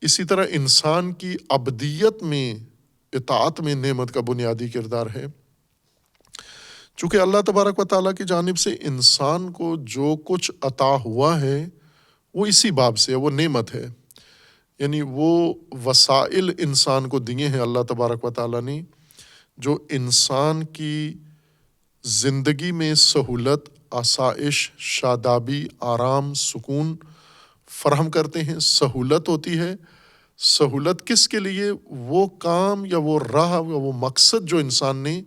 اسی طرح انسان کی عبدیت میں، اطاعت میں نعمت کا بنیادی کردار ہے، چونکہ اللہ تبارک و تعالیٰ کی جانب سے انسان کو جو کچھ عطا ہوا ہے وہ اسی باب سے ہے، وہ نعمت ہے۔ یعنی وہ وسائل انسان کو دیے ہیں اللہ تبارک و تعالیٰ نے، جو انسان کی زندگی میں سہولت، آسائش، شادابی، آرام، سکون فراہم کرتے ہیں۔ سہولت ہوتی ہے، سہولت کس کے لیے؟ وہ کام یا وہ راہ یا وہ مقصد جو انسان نے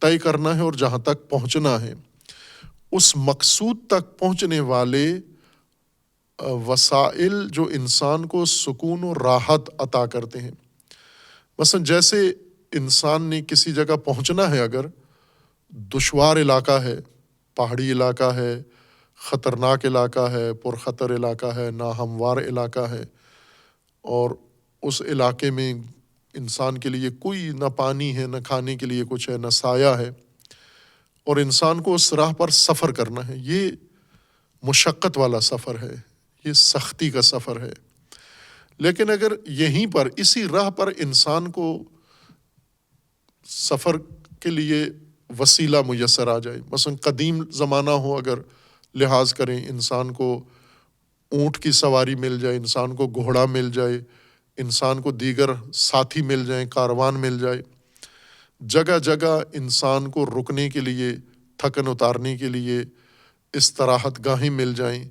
طے کرنا ہے اور جہاں تک پہنچنا ہے، اس مقصود تک پہنچنے والے وسائل جو انسان کو سکون و راحت عطا کرتے ہیں۔ مثلا جیسے انسان نے کسی جگہ پہنچنا ہے، اگر دشوار علاقہ ہے، پہاڑی علاقہ ہے، خطرناک علاقہ ہے، پرخطر علاقہ ہے، ناہموار علاقہ ہے، اور اس علاقے میں انسان کے لیے کوئی نہ پانی ہے، نہ کھانے کے لیے کچھ ہے، نہ سایہ ہے، اور انسان کو اس راہ پر سفر کرنا ہے، یہ مشقت والا سفر ہے، یہ سختی کا سفر ہے۔ لیکن اگر یہیں پر اسی راہ پر انسان کو سفر کے لیے وسیلہ میسر آ جائے، مثلا قدیم زمانہ ہو، اگر لحاظ کریں، انسان کو اونٹ کی سواری مل جائے، انسان کو گھوڑا مل جائے، انسان کو دیگر ساتھی مل جائیں، کاروان مل جائے، جگہ جگہ انسان کو رکنے کے لیے، تھکن اتارنے کے لیے استراحت گاہیں مل جائیں،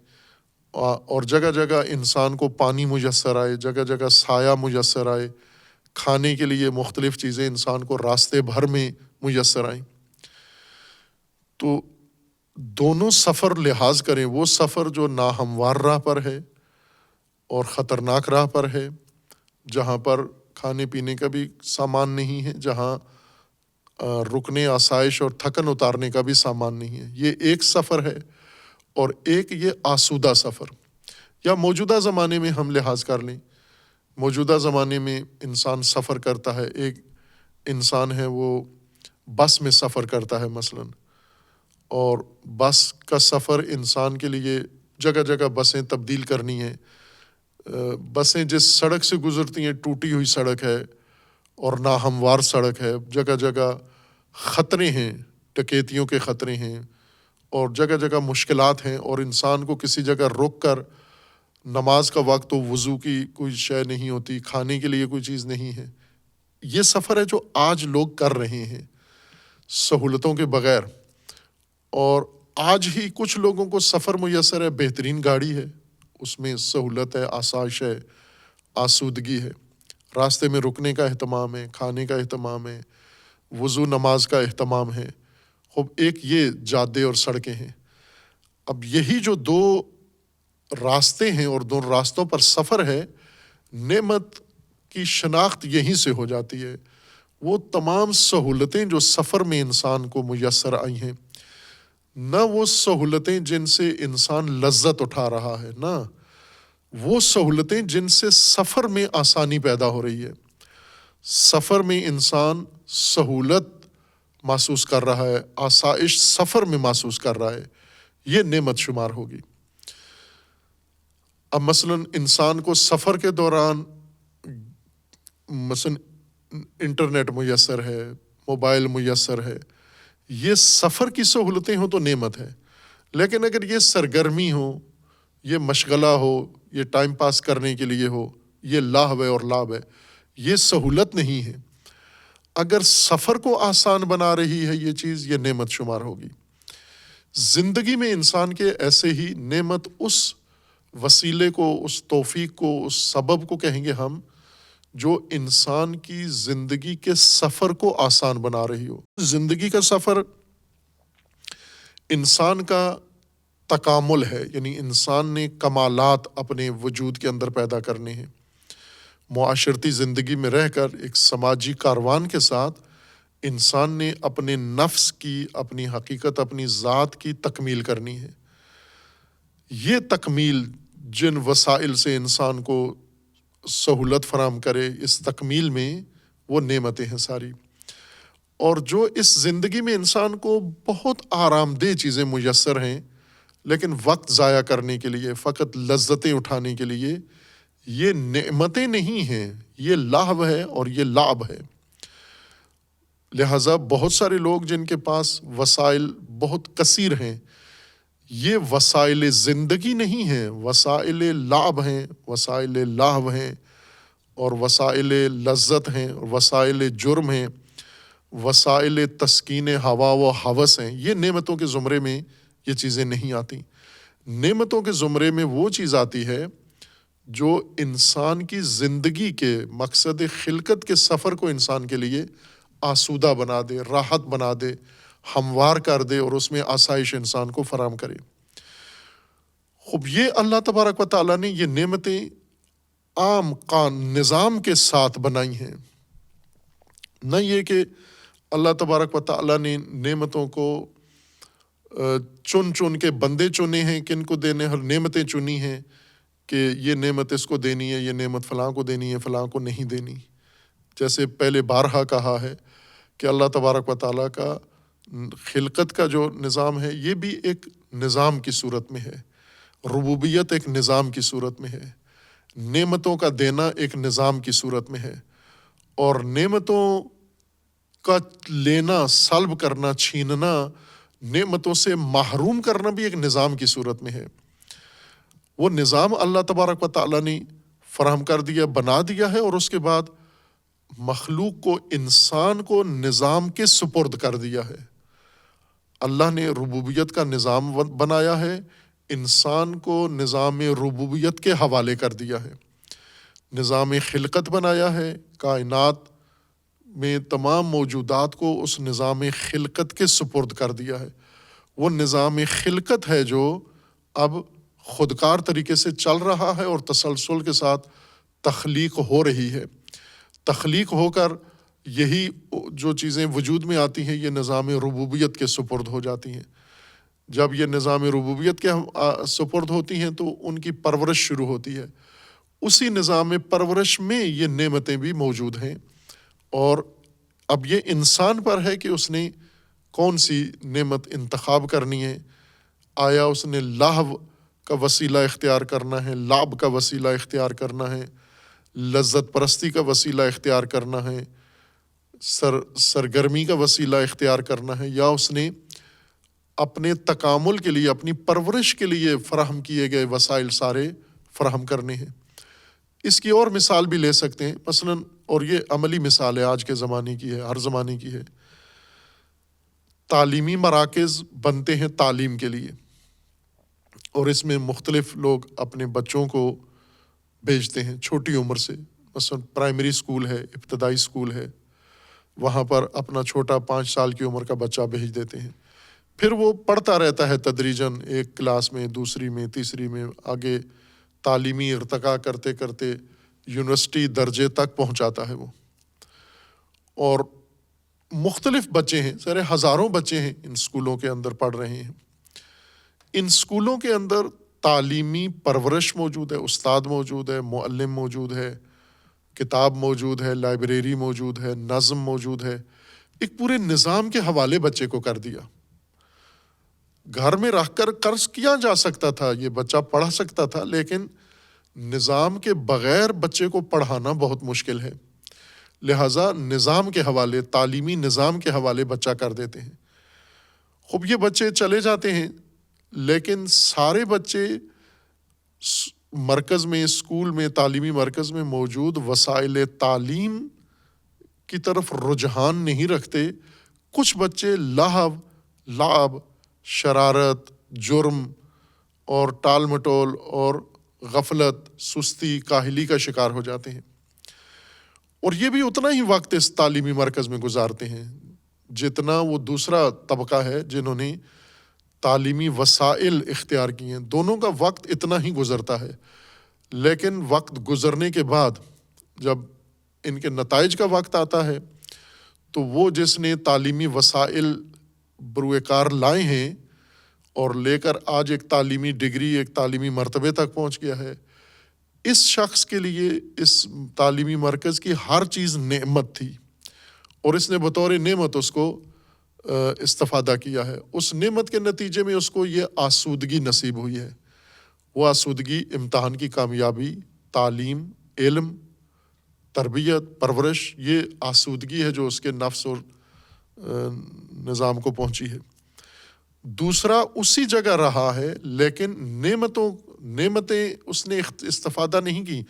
اور جگہ جگہ انسان کو پانی میسر آئے، جگہ جگہ سایہ میسر آئے، کھانے کے لیے مختلف چیزیں انسان کو راستے بھر میں میسر آئیں، تو دونوں سفر لحاظ کریں، وہ سفر جو ناہموار راہ پر ہے اور خطرناک راہ پر ہے، جہاں پر کھانے پینے کا بھی سامان نہیں ہے، جہاں رکنے، آسائش اور تھکن اتارنے کا بھی سامان نہیں ہے، یہ ایک سفر ہے، اور ایک یہ آسودہ سفر۔ یا موجودہ زمانے میں ہم لحاظ کر لیں، موجودہ زمانے میں انسان سفر کرتا ہے، ایک انسان ہے وہ بس میں سفر کرتا ہے مثلاً، اور بس کا سفر انسان کے لیے جگہ جگہ بسیں تبدیل کرنی ہیں، بسیں جس سڑک سے گزرتی ہیں ٹوٹی ہوئی سڑک ہے اور ناہموار سڑک ہے، جگہ جگہ خطرے ہیں، ڈکیتیوں کے خطرے ہیں، اور جگہ جگہ مشکلات ہیں، اور انسان کو کسی جگہ رک کر نماز کا وقت تو وضو کی کوئی شے نہیں ہوتی، کھانے کے لیے کوئی چیز نہیں ہے، یہ سفر ہے جو آج لوگ کر رہے ہیں سہولتوں کے بغیر۔ اور آج ہی کچھ لوگوں کو سفر میسر ہے، بہترین گاڑی ہے، اس میں سہولت ہے، آسائش ہے، آسودگی ہے، راستے میں رکنے کا اہتمام ہے، کھانے کا اہتمام ہے، وضو نماز کا اہتمام ہے۔ خب ایک یہ جادے اور سڑکیں ہیں۔ اب یہی جو دو راستے ہیں اور دو راستوں پر سفر ہے، نعمت کی شناخت یہیں سے ہو جاتی ہے۔ وہ تمام سہولتیں جو سفر میں انسان کو میسر آئی ہیں، نہ وہ سہولتیں جن سے انسان لذت اٹھا رہا ہے، نہ وہ سہولتیں جن سے سفر میں آسانی پیدا ہو رہی ہے۔ سفر میں انسان سہولت محسوس کر رہا ہے، آسائش سفر میں محسوس کر رہا ہے، یہ نعمت شمار ہوگی۔ اب مثلاً انسان کو سفر کے دوران مثلاً انٹرنیٹ میسر ہے، موبائل میسر ہے، یہ سفر کی سہولتیں ہوں تو نعمت ہے، لیکن اگر یہ سرگرمی ہو، یہ مشغلہ ہو، یہ ٹائم پاس کرنے کے لیے ہو، یہ لاہو ہے اور لابھ ہے، یہ سہولت نہیں ہے۔ اگر سفر کو آسان بنا رہی ہے یہ چیز، یہ نعمت شمار ہوگی۔ زندگی میں انسان کے ایسے ہی نعمت اس وسیلے کو، اس توفیق کو، اس سبب کو کہیں گے ہم، جو انسان کی زندگی کے سفر کو آسان بنا رہی ہو۔ زندگی کا سفر انسان کا تکامل ہے، یعنی انسان نے کمالات اپنے وجود کے اندر پیدا کرنے ہیں۔ معاشرتی زندگی میں رہ کر ایک سماجی کاروان کے ساتھ انسان نے اپنے نفس کی، اپنی حقیقت، اپنی ذات کی تکمیل کرنی ہے۔ یہ تکمیل جن وسائل سے انسان کو سہولت فراہم کرے، اس تکمیل میں وہ نعمتیں ہیں ساری، اور جو اس زندگی میں انسان کو بہت آرام دہ چیزیں میسر ہیں، لیکن وقت ضائع کرنے کے لیے، فقط لذتیں اٹھانے کے لیے، یہ نعمتیں نہیں ہیں، یہ لاہو ہے اور یہ لعب ہے۔ لہٰذا بہت سارے لوگ جن کے پاس وسائل بہت کثیر ہیں، یہ وسائل زندگی نہیں ہیں، وسائل لعب ہیں، وسائل لاہو ہیں، اور وسائل لذت ہیں، وسائل جرم ہیں، وسائل تسکین ہوا و ہوس ہیں۔ یہ نعمتوں کے زمرے میں یہ چیزیں نہیں آتی۔ نعمتوں کے زمرے میں وہ چیز آتی ہے جو انسان کی زندگی کے مقصد خلقت کے سفر کو انسان کے لیے آسودہ بنا دے، راحت بنا دے، ہموار کر دے، اور اس میں آسائش انسان کو فراہم کرے۔ خوب یہ اللہ تبارک و تعالیٰ نے یہ نعمتیں عام نظام کے ساتھ بنائی ہیں، نہ یہ کہ اللہ تبارک و تعالیٰ نے نعمتوں کو چن کے بندے چنے ہیں کن کو دینے، ہر نعمتیں چنی ہیں کہ یہ نعمت اس کو دینی ہے، یہ نعمت فلاں کو دینی ہے، فلاں کو نہیں دینی۔ جیسے پہلے بارہا کہا ہے کہ اللہ تبارک و تعالیٰ کا خلقت کا جو نظام ہے یہ بھی ایک نظام کی صورت میں ہے، ربوبیت ایک نظام کی صورت میں ہے، نعمتوں کا دینا ایک نظام کی صورت میں ہے، اور نعمتوں کا لینا، سلب کرنا، چھیننا، نعمتوں سے محروم کرنا بھی ایک نظام کی صورت میں ہے۔ وہ نظام اللہ تبارک و تعالیٰ نے فراہم کر دیا، بنا دیا ہے، اور اس کے بعد مخلوق کو، انسان کو نظام کے سپرد کر دیا ہے۔ اللہ نے ربوبیت کا نظام بنایا ہے، انسان کو نظام ربوبیت کے حوالے کر دیا ہے۔ نظام خلقت بنایا ہے، کائنات میں تمام موجودات کو اس نظام خلقت کے سپرد کر دیا ہے۔ وہ نظام خلقت ہے جو اب خودکار طریقے سے چل رہا ہے اور تسلسل کے ساتھ تخلیق ہو رہی ہے۔ تخلیق ہو کر یہی جو چیزیں وجود میں آتی ہیں یہ نظام ربوبیت کے سپرد ہو جاتی ہیں۔ جب یہ نظام ربوبیت کے سپرد ہوتی ہیں تو ان کی پرورش شروع ہوتی ہے۔ اسی نظام پرورش میں یہ نعمتیں بھی موجود ہیں، اور اب یہ انسان پر ہے کہ اس نے کون سی نعمت انتخاب کرنی ہے۔ آیا اس نے لاہو کا وسیلہ اختیار کرنا ہے، لعب کا وسیلہ اختیار کرنا ہے، لذت پرستی کا وسیلہ اختیار کرنا ہے، سرگرمی کا وسیلہ اختیار کرنا ہے، یا اس نے اپنے تکامل کے لیے، اپنی پرورش کے لیے فراہم کیے گئے وسائل سارے فراہم کرنے ہیں۔ اس کی اور مثال بھی لے سکتے ہیں، مثلاً، اور یہ عملی مثال ہے، آج کے زمانے کی ہے، ہر زمانے کی ہے۔ تعلیمی مراکز بنتے ہیں تعلیم کے لیے، اور اس میں مختلف لوگ اپنے بچوں کو بھیجتے ہیں چھوٹی عمر سے، مثلاً پرائمری اسکول ہے، ابتدائی اسکول ہے، وہاں پر اپنا چھوٹا 5 سال کی عمر کا بچہ بھیج دیتے ہیں۔ پھر وہ پڑھتا رہتا ہے تدریجاً، ایک کلاس میں، دوسری میں، تیسری میں، آگے تعلیمی ارتقا کرتے کرتے یونیورسٹی درجے تک پہنچاتا ہے وہ۔ اور مختلف بچے ہیں، سارے ہزاروں بچے ہیں ان اسکولوں کے اندر پڑھ رہے ہیں۔ ان اسکولوں کے اندر تعلیمی پرورش موجود ہے، استاد موجود ہے، معلم موجود ہے، کتاب موجود ہے، لائبریری موجود ہے، نظم موجود ہے، ایک پورے نظام کے حوالے بچے کو کر دیا۔ گھر میں رکھ کر قرض کیا جا سکتا تھا، یہ بچہ پڑھ سکتا تھا، لیکن نظام کے بغیر بچے کو پڑھانا بہت مشکل ہے، لہٰذا نظام کے حوالے، تعلیمی نظام کے حوالے بچہ کر دیتے ہیں۔ خوب یہ بچے چلے جاتے ہیں، لیکن سارے بچے مرکز میں، اسکول میں، تعلیمی مرکز میں موجود وسائل تعلیم کی طرف رجحان نہیں رکھتے۔ کچھ بچے لہو، لعب، شرارت، جرم اور ٹال مٹول اور غفلت، سستی، کاہلی کا شکار ہو جاتے ہیں، اور یہ بھی اتنا ہی وقت اس تعلیمی مرکز میں گزارتے ہیں جتنا وہ دوسرا طبقہ ہے جنہوں نے تعلیمی وسائل اختیار کیے ہیں۔ دونوں کا وقت اتنا ہی گزرتا ہے، لیکن وقت گزرنے کے بعد جب ان کے نتائج کا وقت آتا ہے تو وہ جس نے تعلیمی وسائل بروئے کار لائے ہیں اور لے کر آج ایک تعلیمی ڈگری، ایک تعلیمی مرتبے تک پہنچ گیا ہے، اس شخص کے لیے اس تعلیمی مرکز کی ہر چیز نعمت تھی، اور اس نے بطور نعمت اس کو استفادہ کیا ہے۔ اس نعمت کے نتیجے میں اس کو یہ آسودگی نصیب ہوئی ہے۔ وہ آسودگی امتحان کی کامیابی، تعلیم، علم، تربیت، پرورش، یہ آسودگی ہے جو اس کے نفس اور نظام کو پہنچی ہے۔ دوسرا اسی جگہ رہا ہے، لیکن نعمتیں اس نے استفادہ نہیں کی۔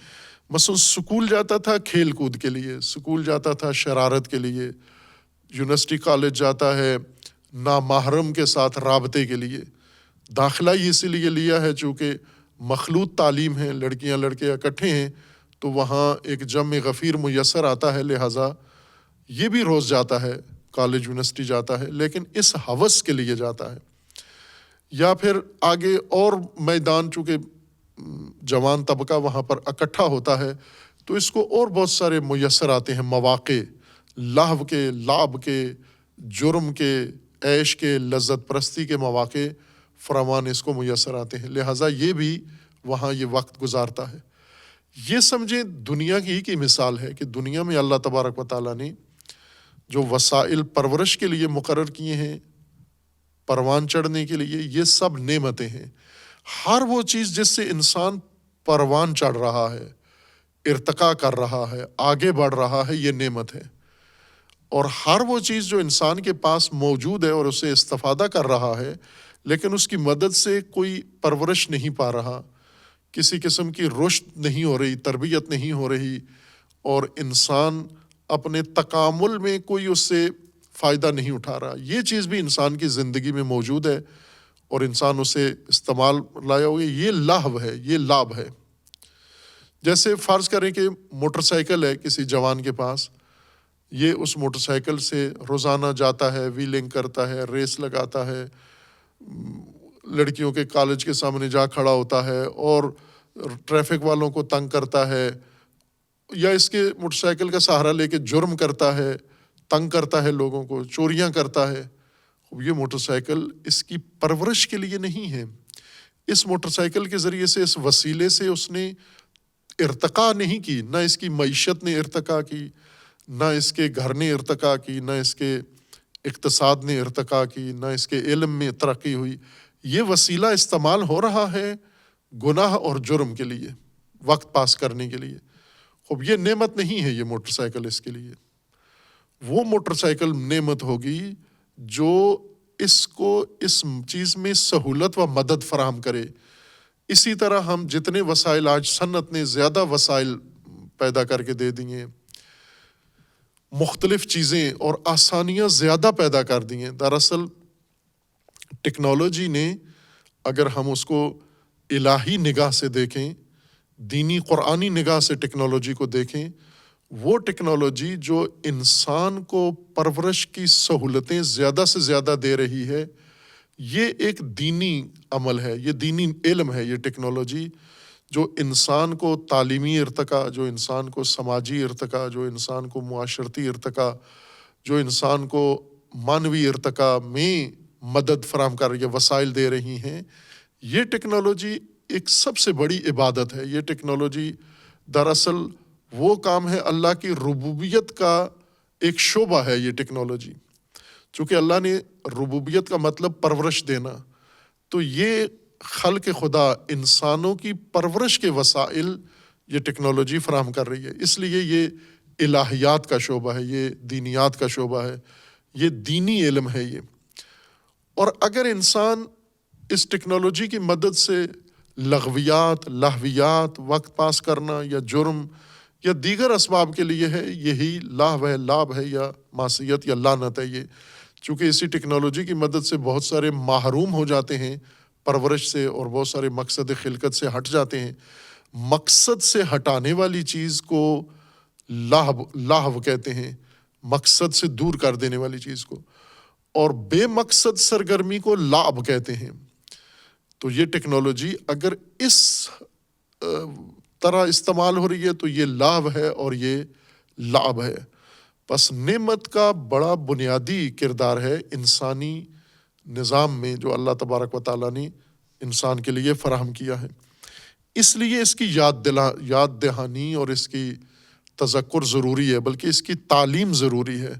مثلا سکول جاتا تھا کھیل کود کے لیے، سکول جاتا تھا شرارت کے لیے، یونیورسٹی کالج جاتا ہے نامحرم کے ساتھ رابطے کے لیے۔ داخلہ ہی اسی لیے لیا ہے چونکہ مخلوط تعلیم ہے، لڑکیاں لڑکے اکٹھے ہیں، تو وہاں ایک جمع غفیر میسر آتا ہے، لہٰذا یہ بھی روز جاتا ہے، کالج یونیورسٹی جاتا ہے، لیکن اس ہوس کے لیے جاتا ہے۔ یا پھر آگے اور میدان، چونکہ جوان طبقہ وہاں پر اکٹھا ہوتا ہے تو اس کو اور بہت سارے میسر آتے ہیں مواقع، لہو کے، لعب کے، جرم کے، عیش کے، لذت پرستی کے مواقع فراوان اس کو میسر آتے ہیں، لہٰذا یہ بھی وہاں یہ وقت گزارتا ہے۔ یہ سمجھیں دنیا کی مثال ہے کہ دنیا میں اللہ تبارک و تعالیٰ نے جو وسائل پرورش کے لیے مقرر کیے ہیں، پروان چڑھنے کے لیے، یہ سب نعمتیں ہیں۔ ہر وہ چیز جس سے انسان پروان چڑھ رہا ہے، ارتقا کر رہا ہے، آگے بڑھ رہا ہے، یہ نعمت ہے۔ اور ہر وہ چیز جو انسان کے پاس موجود ہے اور اسے استفادہ کر رہا ہے، لیکن اس کی مدد سے کوئی پرورش نہیں پا رہا، کسی قسم کی رشد نہیں ہو رہی، تربیت نہیں ہو رہی، اور انسان اپنے تکامل میں کوئی اس سے فائدہ نہیں اٹھا رہا، یہ چیز بھی انسان کی زندگی میں موجود ہے اور انسان اسے استعمال لایا ہوگا، یہ لہو ہے، یہ لعب ہے۔ جیسے فرض کریں کہ موٹر سائیکل ہے کسی جوان کے پاس، یہ اس موٹر سائیکل سے روزانہ جاتا ہے، ویلنگ کرتا ہے، ریس لگاتا ہے، لڑکیوں کے کالج کے سامنے جا کھڑا ہوتا ہے اور ٹریفک والوں کو تنگ کرتا ہے، یا اس کے موٹر سائیکل کا سہارا لے کے جرم کرتا ہے، تنگ کرتا ہے لوگوں کو، چوریاں کرتا ہے۔ یہ موٹر سائیکل اس کی پرورش کے لیے نہیں ہے۔ اس موٹر سائیکل کے ذریعے سے، اس وسیلے سے اس نے ارتقا نہیں کی، نہ اس کی معیشت نے ارتقا کی، نہ اس کے گھر نے ارتقا کی، نہ اس کے اقتصاد نے ارتقا کی، نہ اس کے علم میں ترقی ہوئی۔ یہ وسیلہ استعمال ہو رہا ہے گناہ اور جرم کے لیے، وقت پاس کرنے کے لیے۔ خب یہ نعمت نہیں ہے یہ موٹر سائیکل اس کے لیے۔ وہ موٹر سائیکل نعمت ہوگی جو اس کو اس چیز میں سہولت و مدد فراہم کرے۔ اسی طرح ہم جتنے وسائل، آج صنعت نے زیادہ وسائل پیدا کر کے دے دیے، مختلف چیزیں اور آسانیاں زیادہ پیدا کر دی ہیں۔ دراصل ٹیکنالوجی نے، اگر ہم اس کو الہی نگاہ سے دیکھیں، دینی قرآنی نگاہ سے ٹیکنالوجی کو دیکھیں، وہ ٹیکنالوجی جو انسان کو پرورش کی سہولتیں زیادہ سے زیادہ دے رہی ہے، یہ ایک دینی عمل ہے، یہ دینی علم ہے، یہ ٹیکنالوجی جو انسان کو تعلیمی ارتقاء، جو انسان کو سماجی ارتقاء، جو انسان کو معاشرتی ارتقاء، جو انسان کو معنوی ارتقاء میں مدد فراہم کر رہی ہے، وسائل دے رہی ہیں. یہ ٹیکنالوجی ایک سب سے بڑی عبادت ہے. یہ ٹیکنالوجی دراصل وہ کام ہے، اللہ کی ربوبیت کا ایک شعبہ ہے یہ ٹیکنالوجی. چونکہ اللہ نے ربوبیت کا مطلب پرورش دینا، تو یہ خلق خدا انسانوں کی پرورش کے وسائل یہ ٹیکنالوجی فراہم کر رہی ہے. اس لیے یہ الہیات کا شعبہ ہے، یہ دینیات کا شعبہ ہے، یہ دینی علم ہے یہ. اور اگر انسان اس ٹیکنالوجی کی مدد سے لغویات، لہویات، وقت پاس کرنا یا جرم یا دیگر اسباب کے لیے ہے، یہی لاہو ہے، لاب ہے یا معصیت یا لعنت ہے یہ. چونکہ اسی ٹیکنالوجی کی مدد سے بہت سارے محروم ہو جاتے ہیں پرورش سے، اور بہت سارے مقصد خلقت سے ہٹ جاتے ہیں. مقصد سے ہٹانے والی چیز کو لاہو کہتے ہیں، مقصد سے دور کر دینے والی چیز کو، اور بے مقصد سرگرمی کو لعب کہتے ہیں. تو یہ ٹیکنالوجی اگر اس طرح استعمال ہو رہی ہے تو یہ لاو ہے اور یہ لعب ہے. بس نعمت کا بڑا بنیادی کردار ہے انسانی نظام میں جو اللہ تبارک و تعالیٰ نے انسان کے لیے فراہم کیا ہے. اس لیے اس کی یاد دہانی اور اس کی تذکر ضروری ہے، بلکہ اس کی تعلیم ضروری ہے.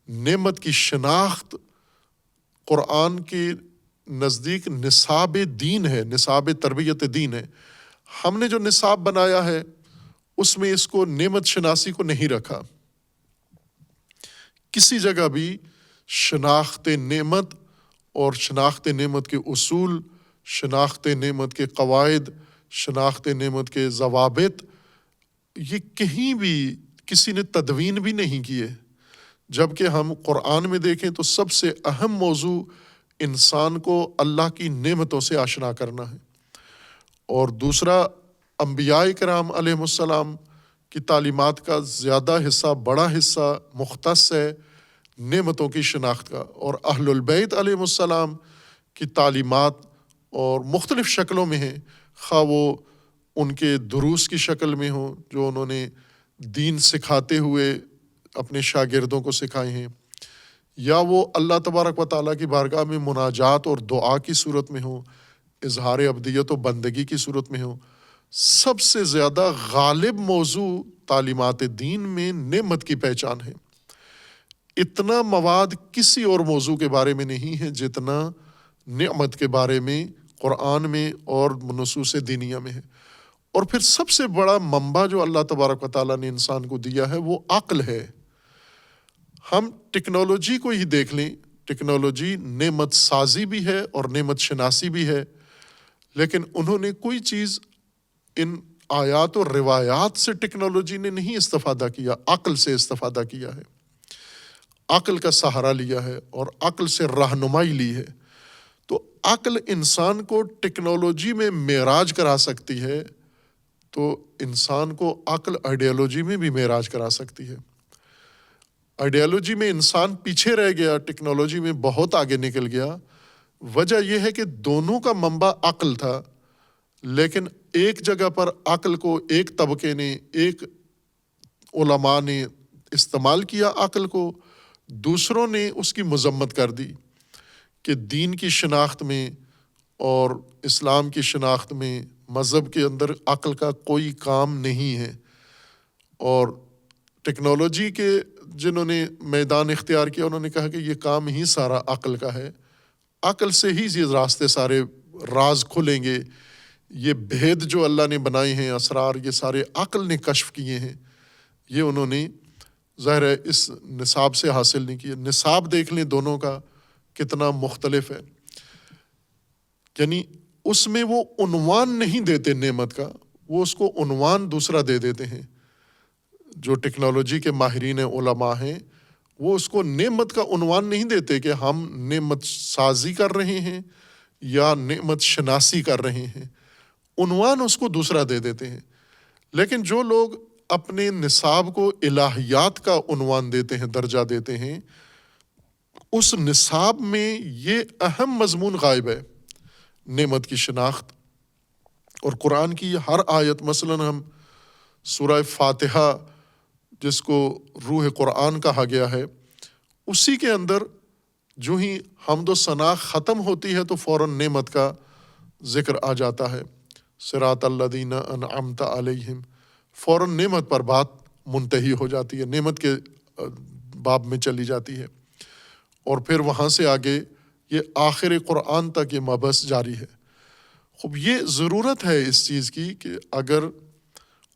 نعمت کی شناخت قرآن کے نزدیک نصاب دین ہے، نصاب تربیت دین ہے. ہم نے جو نصاب بنایا ہے اس میں اس کو نعمت شناسی کو نہیں رکھا. کسی جگہ بھی شناخت نعمت اور شناخت نعمت کے اصول، شناخت نعمت کے قواعد، شناخت نعمت کے ضوابط، یہ کہیں بھی کسی نے تدوین بھی نہیں کیے. جبکہ ہم قرآن میں دیکھیں تو سب سے اہم موضوع انسان کو اللہ کی نعمتوں سے آشنا کرنا ہے. اور دوسرا، انبیاء کرام علیہ السلام کی تعلیمات کا زیادہ حصہ، بڑا حصہ مختص ہے نعمتوں کی شناخت کا. اور اہل البیت علیہ السلام کی تعلیمات اور مختلف شکلوں میں ہیں، خواہ وہ ان کے دروس کی شکل میں ہوں جو انہوں نے دین سکھاتے ہوئے اپنے شاگردوں کو سکھائے ہیں، یا وہ اللہ تبارک و تعالیٰ کی بارگاہ میں مناجات اور دعا کی صورت میں ہوں، اظہار عبدیت و بندگی کی صورت میں ہوں. سب سے زیادہ غالب موضوع تعلیمات دین میں نعمت کی پہچان ہے. اتنا مواد کسی اور موضوع کے بارے میں نہیں ہے جتنا نعمت کے بارے میں قرآن میں اور نصوص دینیہ میں ہے. اور پھر سب سے بڑا منبع جو اللہ تبارک و تعالیٰ نے انسان کو دیا ہے وہ عقل ہے. ہم ٹیکنالوجی کو ہی دیکھ لیں، ٹیکنالوجی نعمت سازی بھی ہے اور نعمت شناسی بھی ہے، لیکن انہوں نے کوئی چیز ان آیات اور روایات سے ٹیکنالوجی نے نہیں استفادہ کیا، عقل سے استفادہ کیا ہے، عقل کا سہارا لیا ہے اور عقل سے رہنمائی لی ہے. تو عقل انسان کو ٹیکنالوجی میں معراج کرا سکتی ہے، تو انسان کو عقل آئیڈیالوجی میں بھی معراج کرا سکتی ہے. آئیڈیالوجی میں انسان پیچھے رہ گیا، ٹیکنالوجی میں بہت آگے نکل گیا. وجہ یہ ہے کہ دونوں کا منبع عقل تھا، لیکن ایک جگہ پر عقل کو ایک طبقے نے، ایک علماء نے استعمال کیا عقل کو، دوسروں نے اس کی مذمت کر دی کہ دین کی شناخت میں اور اسلام کی شناخت میں، مذہب کے اندر عقل کا کوئی کام نہیں ہے. اور ٹیکنالوجی کے جنہوں نے میدان اختیار کیا انہوں نے کہا کہ یہ کام ہی سارا عقل کا ہے، عقل سے ہی یہ راستے سارے راز کھلیں گے، یہ بھید جو اللہ نے بنائے ہیں، اسرار، یہ سارے عقل نے کشف کیے ہیں. یہ انہوں نے ظاہر ہے اس نصاب سے حاصل نہیں کیے. نصاب دیکھ لیں دونوں کا کتنا مختلف ہے. یعنی اس میں وہ عنوان نہیں دیتے نعمت کا، وہ اس کو عنوان دوسرا دے دیتے ہیں. جو ٹیکنالوجی کے ماہرین علماء ہیں وہ اس کو نعمت کا عنوان نہیں دیتے کہ ہم نعمت سازی کر رہے ہیں یا نعمت شناسی کر رہے ہیں، عنوان اس کو دوسرا دے دیتے ہیں. لیکن جو لوگ اپنے نصاب کو الہیات کا عنوان دیتے ہیں، درجہ دیتے ہیں، اس نصاب میں یہ اہم مضمون غائب ہے، نعمت کی شناخت۔ اور قرآن کی ہر آیت، مثلاً ہم سورہ فاتحہ جس کو روح قرآن کہا گیا ہے، اسی کے اندر جو ہی حمد و ثنا ختم ہوتی ہے تو فوراً نعمت کا ذکر آ جاتا ہے، صراط الذین انعمت علیہم، فوراً نعمت پر بات منتہی ہو جاتی ہے، نعمت کے باب میں چلی جاتی ہے، اور پھر وہاں سے آگے یہ آخر قرآن تک یہ مبحث جاری ہے۔ خوب یہ ضرورت ہے اس چیز کی کہ اگر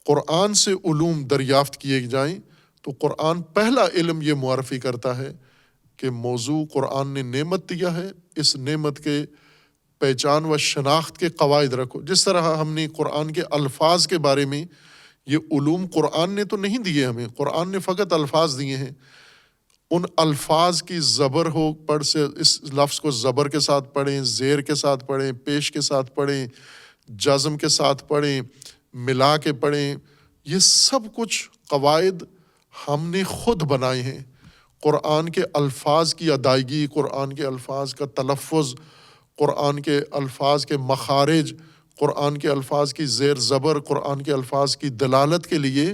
قرآن سے علوم دریافت کیے جائیں تو قرآن پہلا علم یہ معرفی کرتا ہے کہ موضوع قرآن نے نعمت دیا ہے، اس نعمت کے پہچان و شناخت کے قواعد رکھو۔ جس طرح ہم نے قرآن کے الفاظ کے بارے میں، یہ علوم قرآن نے تو نہیں دیے ہمیں، قرآن نے فقط الفاظ دیے ہیں، ان الفاظ کی زبر ہو، پڑھ سے اس لفظ کو زبر کے ساتھ پڑھیں، زیر کے ساتھ پڑھیں، پیش کے ساتھ پڑھیں، جزم کے ساتھ پڑھیں، ملا کے پڑھیں، یہ سب کچھ قواعد ہم نے خود بنائے ہیں۔ قرآن کے الفاظ کی ادائیگی، قرآن کے الفاظ کا تلفظ، قرآن کے الفاظ کے مخارج، قرآن کے الفاظ کی زیر زبر، قرآن کے الفاظ کی دلالت کے لیے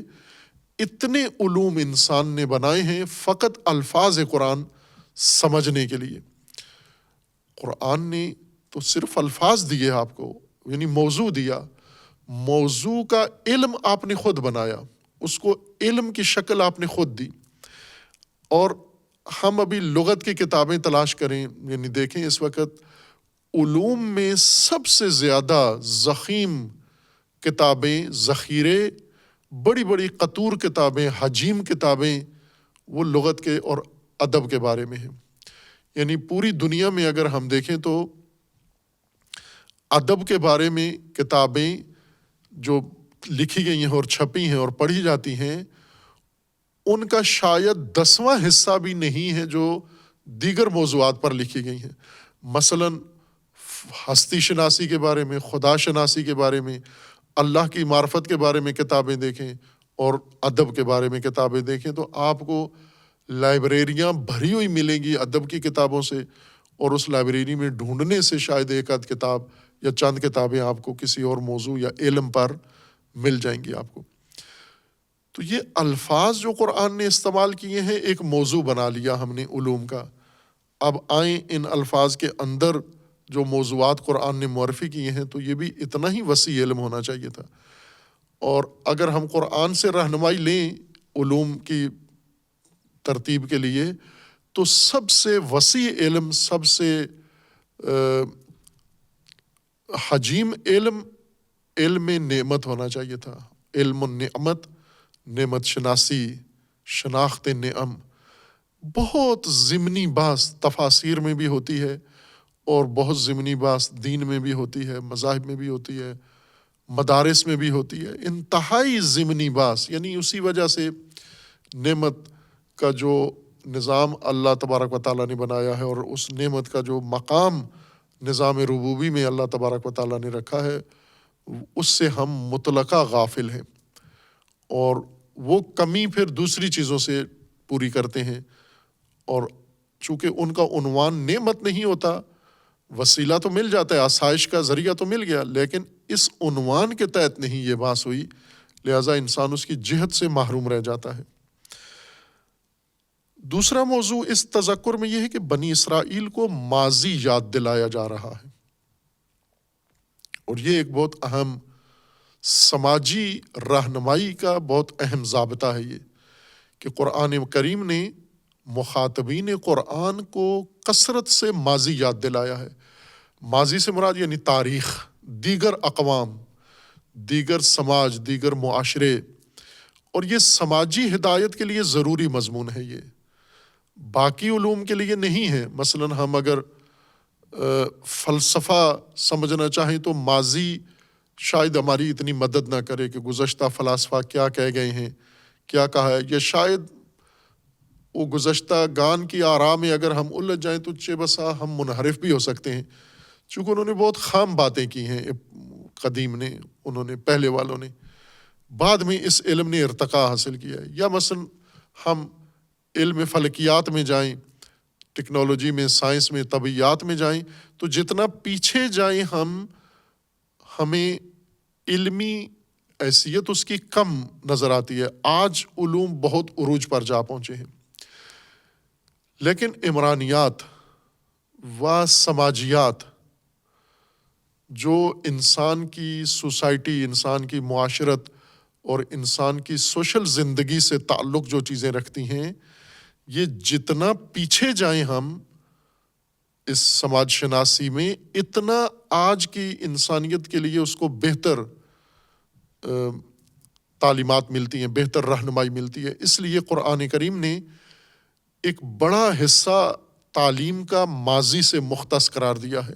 اتنے علوم انسان نے بنائے ہیں فقط الفاظ قرآن سمجھنے کے لیے۔ قرآن نے تو صرف الفاظ دیے آپ کو، یعنی موضوع دیا، موضوع کا علم آپ نے خود بنایا، اس کو علم کی شکل آپ نے خود دی۔ اور ہم ابھی لغت کی کتابیں تلاش کریں، یعنی دیکھیں اس وقت علوم میں سب سے زیادہ ضخیم کتابیں، ذخیرے، بڑی بڑی قطور کتابیں، حجیم کتابیں، وہ لغت کے اور ادب کے بارے میں ہیں۔ یعنی پوری دنیا میں اگر ہم دیکھیں تو ادب کے بارے میں کتابیں جو لکھی گئی ہیں اور چھپی ہیں اور پڑھی جاتی ہیں، ان کا شاید 10واں حصہ بھی نہیں ہے جو دیگر موضوعات پر لکھی گئی ہیں۔ مثلاً ہستی شناسی کے بارے میں، خدا شناسی کے بارے میں، اللہ کی معرفت کے بارے میں کتابیں دیکھیں اور ادب کے بارے میں کتابیں دیکھیں تو آپ کو لائبریریاں بھری ہوئی ملیں گی ادب کی کتابوں سے، اور اس لائبریری میں ڈھونڈنے سے شاید ایک آدھ کتاب یا چند کتابیں آپ کو کسی اور موضوع یا علم پر مل جائیں گی آپ کو۔ تو یہ الفاظ جو قرآن نے استعمال کیے ہیں، ایک موضوع بنا لیا ہم نے علوم کا۔ اب آئیں ان الفاظ کے اندر جو موضوعات قرآن نے معرفی کیے ہیں، تو یہ بھی اتنا ہی وسیع علم ہونا چاہیے تھا۔ اور اگر ہم قرآن سے رہنمائی لیں علوم کی ترتیب کے لیے، تو سب سے وسیع علم، سب سے حجیم علم، علم نعمت ہونا چاہیے تھا۔ علم النعمت، نعمت شناسی، شناخت نعم، بہت ضمنی بحث تفاسیر میں بھی ہوتی ہے، اور بہت ضمنی بحث دین میں بھی ہوتی ہے، مذاہب میں بھی ہوتی ہے، مدارس میں بھی ہوتی ہے، انتہائی ضمنی بحث۔ یعنی اسی وجہ سے نعمت کا جو نظام اللہ تبارک و تعالیٰ نے بنایا ہے، اور اس نعمت کا جو مقام نظام ربوبی میں اللہ تبارک و تعالیٰ نے رکھا ہے، اس سے ہم مطلقہ غافل ہیں، اور وہ کمی پھر دوسری چیزوں سے پوری کرتے ہیں۔ اور چونکہ ان کا عنوان نعمت نہیں ہوتا، وسیلہ تو مل جاتا ہے، آسائش کا ذریعہ تو مل گیا، لیکن اس عنوان کے تحت نہیں یہ بحث ہوئی، لہٰذا انسان اس کی جہت سے محروم رہ جاتا ہے۔ دوسرا موضوع اس تذکر میں یہ ہے کہ بنی اسرائیل کو ماضی یاد دلایا جا رہا ہے، اور یہ ایک بہت اہم سماجی رہنمائی کا بہت اہم ضابطہ ہے یہ، کہ قرآن کریم نے مخاطبین قرآن کو کثرت سے ماضی یاد دلایا ہے۔ ماضی سے مراد یعنی تاریخ، دیگر اقوام، دیگر سماج، دیگر معاشرے، اور یہ سماجی ہدایت کے لیے ضروری مضمون ہے، یہ باقی علوم کے لیے نہیں ہے۔ مثلاً ہم اگر فلسفہ سمجھنا چاہیں تو ماضی شاید ہماری اتنی مدد نہ کرے کہ گزشتہ فلاسفہ کیا کہہ گئے ہیں، کیا کہا ہے، یا شاید وہ گزشتہ گان کی آراء میں اگر ہم الجھ جائیں تو چہ بسا ہم منحرف بھی ہو سکتے ہیں، چونکہ انہوں نے بہت خام باتیں کی ہیں قدیم نے، انہوں نے پہلے والوں نے، بعد میں اس علم نے ارتقاء حاصل کیا ہے۔ یا مثلا ہم علم فلکیات میں جائیں ٹیکنالوجی میں، سائنس میں، طبیعیات میں جائیں تو جتنا پیچھے جائیں ہمیں علمی حیثیت اس کی کم نظر آتی ہے۔ آج علوم بہت عروج پر جا پہنچے ہیں، لیکن عمرانیات و سماجیات جو انسان کی سوسائٹی، انسان کی معاشرت اور انسان کی سوشل زندگی سے تعلق جو چیزیں رکھتی ہیں، یہ جتنا پیچھے جائیں ہم اس سماج شناسی میں، اتنا آج کی انسانیت کے لیے اس کو بہتر تعلیمات ملتی ہیں، بہتر رہنمائی ملتی ہے۔ اس لیے قرآن کریم نے ایک بڑا حصہ تعلیم کا ماضی سے مختص قرار دیا ہے۔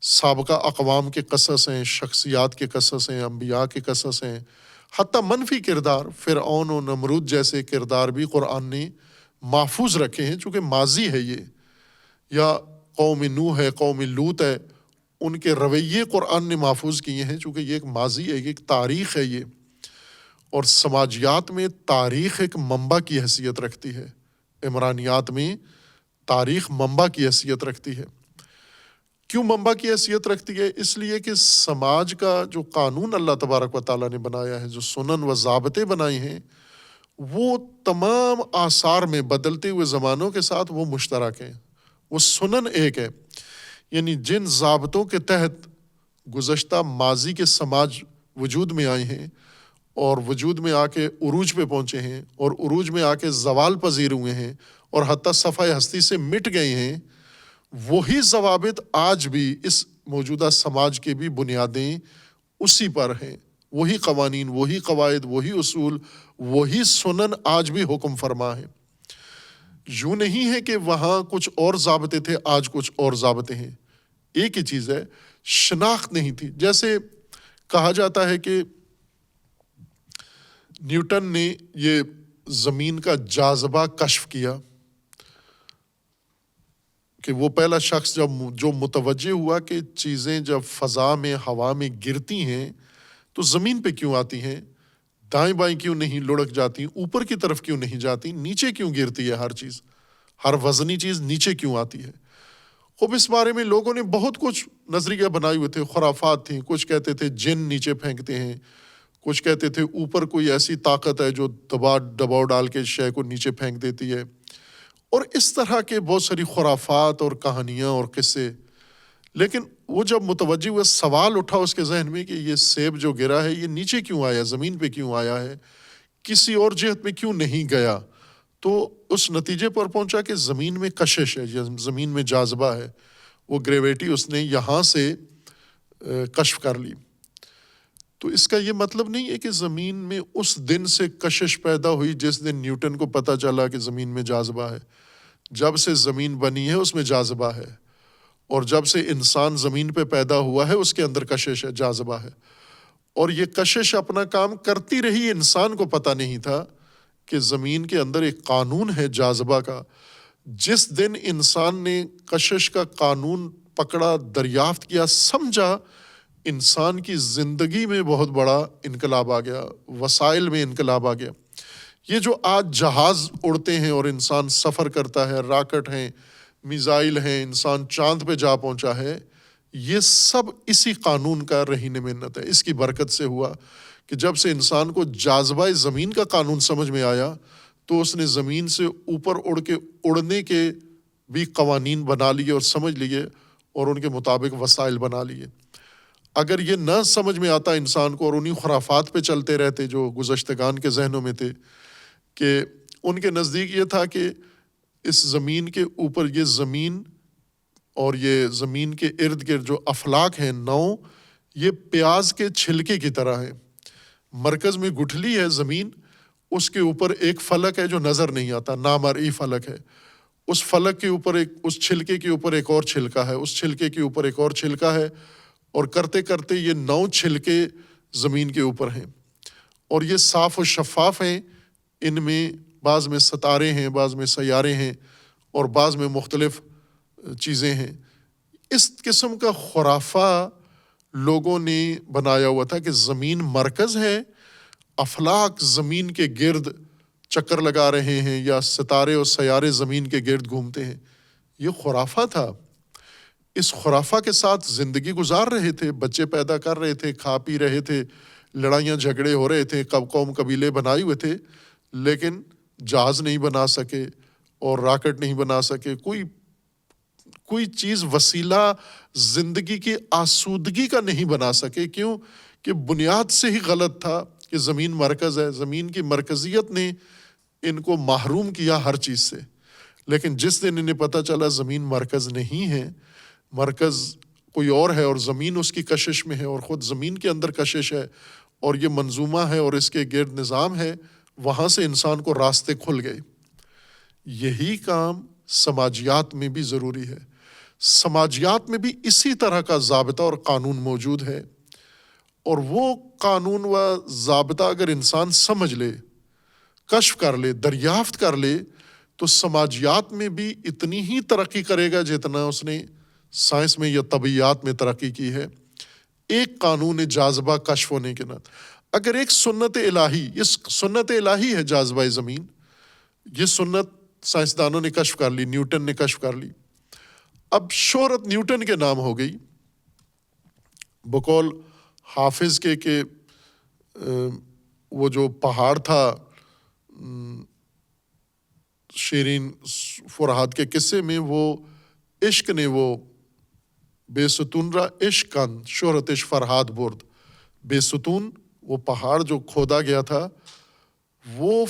سابقہ اقوام کے قصص ہیں، شخصیات کے قصص ہیں، انبیاء کے قصص ہیں، حتیٰ منفی کردار فرعون و نمرود جیسے کردار بھی قرآن نے محفوظ رکھے ہیں، چونکہ ماضی ہے یہ، یا قوم نوح ہے، قوم لوط ہے، ان کے رویے قرآن نے محفوظ کیے ہیں، چونکہ یہ ایک ماضی ہے، یہ ایک تاریخ ہے یہ۔ اور سماجیات میں تاریخ ایک منبع کی حیثیت رکھتی ہے، عمرانیات میں تاریخ منبع کی حیثیت رکھتی ہے۔ کیوں منبع کی حیثیت رکھتی ہے؟ اس لیے کہ سماج کا جو قانون اللہ تبارک و تعالیٰ نے بنایا ہے، جو سنن و ضابطے بنائے ہیں، وہ تمام آثار میں بدلتے ہوئے زمانوں کے ساتھ وہ مشترک ہیں، وہ سنن ایک ہے۔ یعنی جن ضابطوں کے تحت گزشتہ ماضی کے سماج وجود میں آئے ہیں اور وجود میں آ کے عروج پہ پہنچے ہیں اور عروج میں آ کے زوال پذیر ہوئے ہیں اور حتیٰ صفحہ ہستی سے مٹ گئے ہیں، وہی ضوابط آج بھی اس موجودہ سماج کے بھی بنیادیں اسی پر ہیں۔ وہی قوانین، وہی قواعد، وہی اصول، وہی سنن آج بھی حکم فرما ہے۔ یوں نہیں ہے کہ وہاں کچھ اور ضابطے تھے، آج کچھ اور ضابطے ہیں۔ ایک ہی چیز ہے، شناخت نہیں تھی۔ جیسے کہا جاتا ہے کہ نیوٹن نے یہ زمین کا جاذبہ کشف کیا، کہ وہ پہلا شخص جو متوجہ ہوا کہ چیزیں جب فضا میں، ہوا میں گرتی ہیں تو زمین پہ کیوں آتی ہیں، دائیں بائیں کیوں نہیں لڑک جاتی، اوپر کی طرف کیوں نہیں جاتی، نیچے کیوں گرتی ہے ہر چیز، ہر وزنی چیز نیچے کیوں آتی ہے۔ خوب اس بارے میں لوگوں نے بہت کچھ نظریہ بنائے ہوئے تھے، خرافات تھیں۔ کچھ کہتے تھے جن نیچے پھینکتے ہیں، کچھ کہتے تھے اوپر کوئی ایسی طاقت ہے جو دباؤ ڈال کے شے کو نیچے پھینک دیتی ہے، اور اس طرح کے بہت ساری خرافات اور کہانیاں اور قصے۔ لیکن وہ جب متوجہ ہوئے، سوال اٹھا اس کے ذہن میں کہ یہ سیب جو گرا ہے یہ نیچے کیوں آیا، زمین پہ کیوں آیا ہے، کسی اور جہت میں کیوں نہیں گیا، تو اس نتیجے پر پہنچا کہ زمین میں کشش ہے، زمین میں جاذبہ ہے، وہ گریویٹی اس نے یہاں سے کشف کر لی۔ تو اس کا یہ مطلب نہیں ہے کہ زمین میں اس دن سے کشش پیدا ہوئی جس دن نیوٹن کو پتہ چلا کہ زمین میں جاذبہ ہے۔ جب سے زمین بنی ہے اس میں جاذبہ ہے، اور جب سے انسان زمین پہ پیدا ہوا ہے اس کے اندر کشش ہے، جاذبہ ہے، اور یہ کشش اپنا کام کرتی رہی۔ انسان کو پتہ نہیں تھا کہ زمین کے اندر ایک قانون ہے جاذبہ کا۔ جس دن انسان نے کشش کا قانون پکڑا، دریافت کیا، سمجھا، انسان کی زندگی میں بہت بڑا انقلاب آ گیا، وسائل میں انقلاب آ گیا۔ یہ جو آج جہاز اڑتے ہیں اور انسان سفر کرتا ہے، راکٹ ہیں، میزائل ہیں، انسان چاند پہ جا پہنچا ہے، یہ سب اسی قانون کا رہین منت ہے۔ اس کی برکت سے ہوا کہ جب سے انسان کو جاذبہ زمین کا قانون سمجھ میں آیا تو اس نے زمین سے اوپر اڑنے کے بھی قوانین بنا لیے اور سمجھ لیے، اور ان کے مطابق وسائل بنا لیے۔ اگر یہ نہ سمجھ میں آتا انسان کو اور انہی خرافات پہ چلتے رہتے جو گزشتگان کے ذہنوں میں تھے، کہ ان کے نزدیک یہ تھا کہ اس زمین کے اوپر، یہ زمین اور یہ زمین کے ارد گرد جو افلاک ہیں، یہ پیاز کے چھلکے کی طرح ہے۔ مرکز میں گٹھلی ہے زمین، اس کے اوپر ایک فلک ہے جو نظر نہیں آتا، نامرئی فلک ہے۔ اس فلک کے اوپر اس چھلکے کے اوپر ایک اور چھلکا ہے، اس چھلکے کے اوپر ایک اور چھلکا ہے، اور کرتے کرتے یہ 9 چھلکے زمین کے اوپر ہیں، اور یہ صاف و شفاف ہیں۔ ان میں بعض میں ستارے ہیں، بعض میں سیارے ہیں، اور بعض میں مختلف چیزیں ہیں۔ اس قسم کا خرافہ لوگوں نے بنایا ہوا تھا کہ زمین مرکز ہے، افلاک زمین کے گرد چکر لگا رہے ہیں، یا ستارے اور سیارے زمین کے گرد گھومتے ہیں۔ یہ خرافہ تھا. اس خرافہ کے ساتھ زندگی گزار رہے تھے، بچے پیدا کر رہے تھے، کھا پی رہے تھے، لڑائیاں جھگڑے ہو رہے تھے، قوم قبیلے بنائے ہوئے تھے، لیکن جہاز نہیں بنا سکے اور راکٹ نہیں بنا سکے. کوئی چیز وسیلہ زندگی کی آسودگی کا نہیں بنا سکے. کیوں؟ کہ بنیاد سے ہی غلط تھا کہ زمین مرکز ہے. زمین کی مرکزیت نے ان کو محروم کیا ہر چیز سے. لیکن جس دن انہیں پتہ چلا زمین مرکز نہیں ہے، مرکز کوئی اور ہے اور زمین اس کی کشش میں ہے اور خود زمین کے اندر کشش ہے اور یہ منظومہ ہے اور اس کے گرد نظام ہے، وہاں سے انسان کو راستے کھل گئے. یہی کام سماجیات میں بھی ضروری ہے. سماجیات میں بھی اسی طرح کا ضابطہ اور قانون موجود ہے، اور وہ قانون و ضابطہ اگر انسان سمجھ لے، کشف کر لے، دریافت کر لے، تو سماجیات میں بھی اتنی ہی ترقی کرے گا جتنا اس نے سائنس میں یا طبیعیات میں ترقی کی ہے. ایک قانون جاذبہ کشف ہونے کے ناطے اگر ایک سنت الہی، یہ سنت الہی ہے جاذبہ زمین، یہ سنت سائنسدانوں نے کشف کر لی، نیوٹن نے کشف کر لی. اب شہرت نیوٹن کے نام ہو گئی بقول حافظ کے کہ وہ جو پہاڑ تھا شیرین فرہاد کے قصے میں، وہ عشق نے وہ بے ستون را عشق کند شہرتش فرہاد برد. بے ستون وہ پہاڑ جو کھودا گیا تھا وہ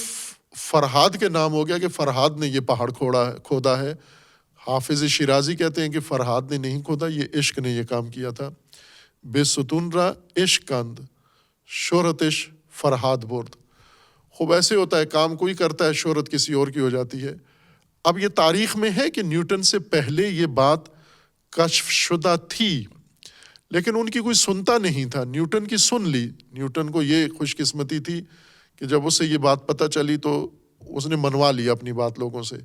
فرہاد کے نام ہو گیا کہ فرہاد نے یہ پہاڑ کھودا ہے. حافظ شیرازی کہتے ہیں کہ فرہاد نے نہیں کھودا، یہ عشق نے یہ کام کیا تھا. بے ستون را عشق کند شہرتش فرہاد برد. خوب ایسے ہوتا ہے، کام کوئی کرتا ہے، شہرت کسی اور کی ہو جاتی ہے. اب یہ تاریخ میں ہے کہ نیوٹن سے پہلے یہ بات کشف شدہ تھی، لیکن ان کی کوئی سنتا نہیں تھا. نیوٹن کی سن لی. نیوٹن کو یہ خوش قسمتی تھی کہ جب اسے یہ بات پتہ چلی تو اس نے منوا لیا اپنی بات لوگوں سے.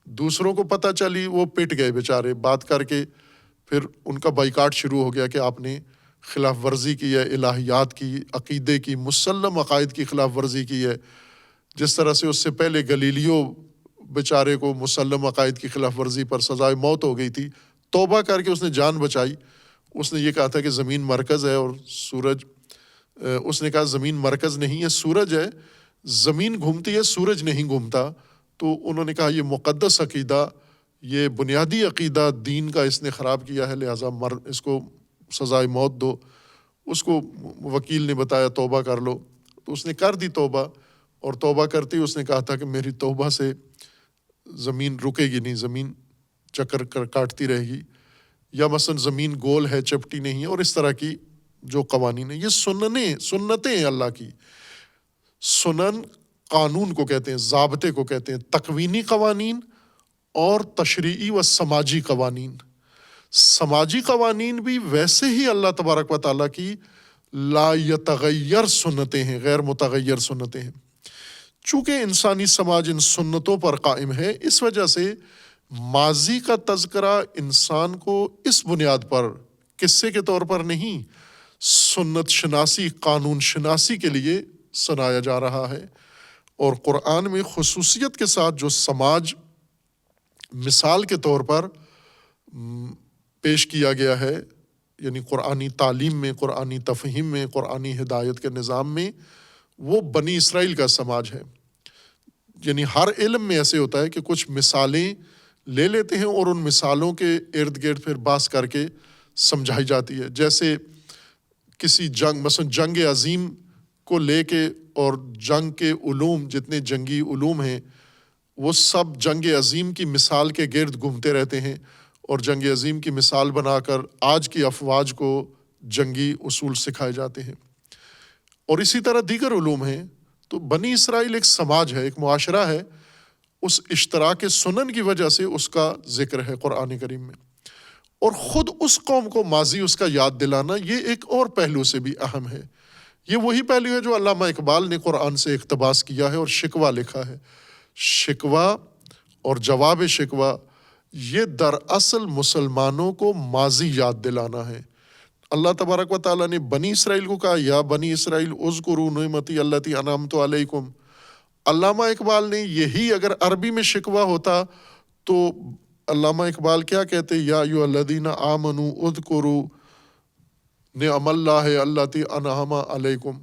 دوسروں کو پتہ چلی، وہ پٹ گئے بیچارے بات کر کے. پھر ان کا بائیکاٹ شروع ہو گیا کہ آپ نے خلاف ورزی کی ہے، الہیات کی، عقیدے کی، مسلم عقائد کی خلاف ورزی کی ہے. جس طرح سے اس سے پہلے گلیلیو بیچارے کو مسلم عقائد کی خلاف ورزی پر سزائے موت ہو گئی تھی، توبہ کر کے اس نے جان بچائی. اس نے یہ کہا تھا کہ زمین مرکز ہے اور سورج، اس نے کہا زمین مرکز نہیں ہے، سورج ہے. زمین گھومتی ہے، سورج نہیں گھومتا. تو انہوں نے کہا یہ مقدس عقیدہ، یہ بنیادی عقیدہ دین کا اس نے خراب کیا ہے، لہٰذا اس کو سزائے موت دو. اس کو وکیل نے بتایا توبہ کر لو، تو اس نے کر دی توبہ. اور توبہ کرتی اس نے کہا تھا کہ میری توبہ سے زمین رکے گی نہیں، زمین چکر کاٹتی رہے گی، یا مثلا زمین گول ہے، چپٹی نہیں ہے، اور اس طرح کی جو قوانین ہیں. یہ سنتیں ہیں اللہ کی. سنن قانون کو کہتے ہیں، ضابطے کو کہتے ہیں، تکوینی قوانین اور تشریعی و سماجی قوانین. سماجی قوانین بھی ویسے ہی اللہ تبارک و تعالیٰ کی لا یتغیر سنتیں ہیں، غیر متغیر سنتیں ہیں. چونکہ انسانی سماج ان سنتوں پر قائم ہے، اس وجہ سے ماضی کا تذکرہ انسان کو اس بنیاد پر قصے کے طور پر نہیں، سنت شناسی، قانون شناسی کے لیے سنایا جا رہا ہے. اور قرآن میں خصوصیت کے ساتھ جو سماج مثال کے طور پر پیش کیا گیا ہے، یعنی قرآنی تعلیم میں، قرآنی تفہیم میں، قرآنی ہدایت کے نظام میں، وہ بنی اسرائیل کا سماج ہے. یعنی ہر علم میں ایسے ہوتا ہے کہ کچھ مثالیں لے لیتے ہیں اور ان مثالوں کے ارد گرد پھر بحث کر کے سمجھائی جاتی ہے. جیسے کسی جنگ، مثلا جنگ عظیم کو لے کے، اور جنگ کے علوم، جتنے جنگی علوم ہیں وہ سب جنگ عظیم کی مثال کے گرد گھومتے رہتے ہیں، اور جنگ عظیم کی مثال بنا کر آج کی افواج کو جنگی اصول سکھائے جاتے ہیں. اور اسی طرح دیگر علوم ہیں. تو بنی اسرائیل ایک سماج ہے، ایک معاشرہ ہے. اس اشتراک سنن کی وجہ سے اس کا ذکر ہے قرآن کریم میں. اور خود اس قوم کو ماضی اس کا یاد دلانا، یہ ایک اور پہلو سے بھی اہم ہے. یہ وہی پہلو ہے جو علامہ اقبال نے قرآن سے اقتباس کیا ہے اور شکوہ لکھا ہے. شکوہ اور جواب شکوہ، یہ دراصل مسلمانوں کو ماضی یاد دلانا ہے. اللہ تبارک و تعالیٰ نے بنی اسرائیل کو کہا یا بنی اسرائیل اذکروا نعمتی التی انعمت علیکم. علامہ اقبال نے یہی اگر عربی میں شکوہ ہوتا تو علامہ اقبال کیا کہتے ہیں؟ یا ایھا الذین آمنوا اذکروا نعم اللہ التی انعم علیکم،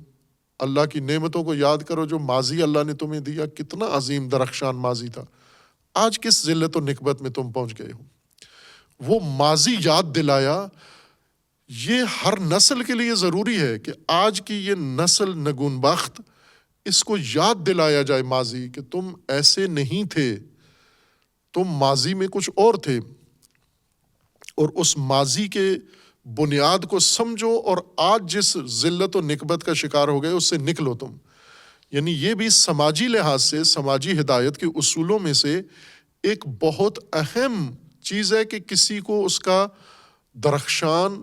اللہ کی نعمتوں کو یاد کرو جو ماضی اللہ نے تمہیں دیا، کتنا عظیم درخشان ماضی تھا، آج کس ذلت و نکبت میں تم پہنچ گئے ہو۔ وہ ماضی یاد دلایا۔ یہ ہر نسل کے لیے ضروری ہے کہ آج کی یہ نسل نگون بخت، اس کو یاد دلایا جائے ماضی، کہ تم ایسے نہیں تھے، تم ماضی میں کچھ اور تھے، اور اس ماضی کے بنیاد کو سمجھو، اور آج جس ذلت و نکبت کا شکار ہو گئے اس سے نکلو تم۔ یعنی یہ بھی سماجی لحاظ سے، سماجی ہدایت کے اصولوں میں سے ایک بہت اہم چیز ہے کہ کسی کو اس کا درخشان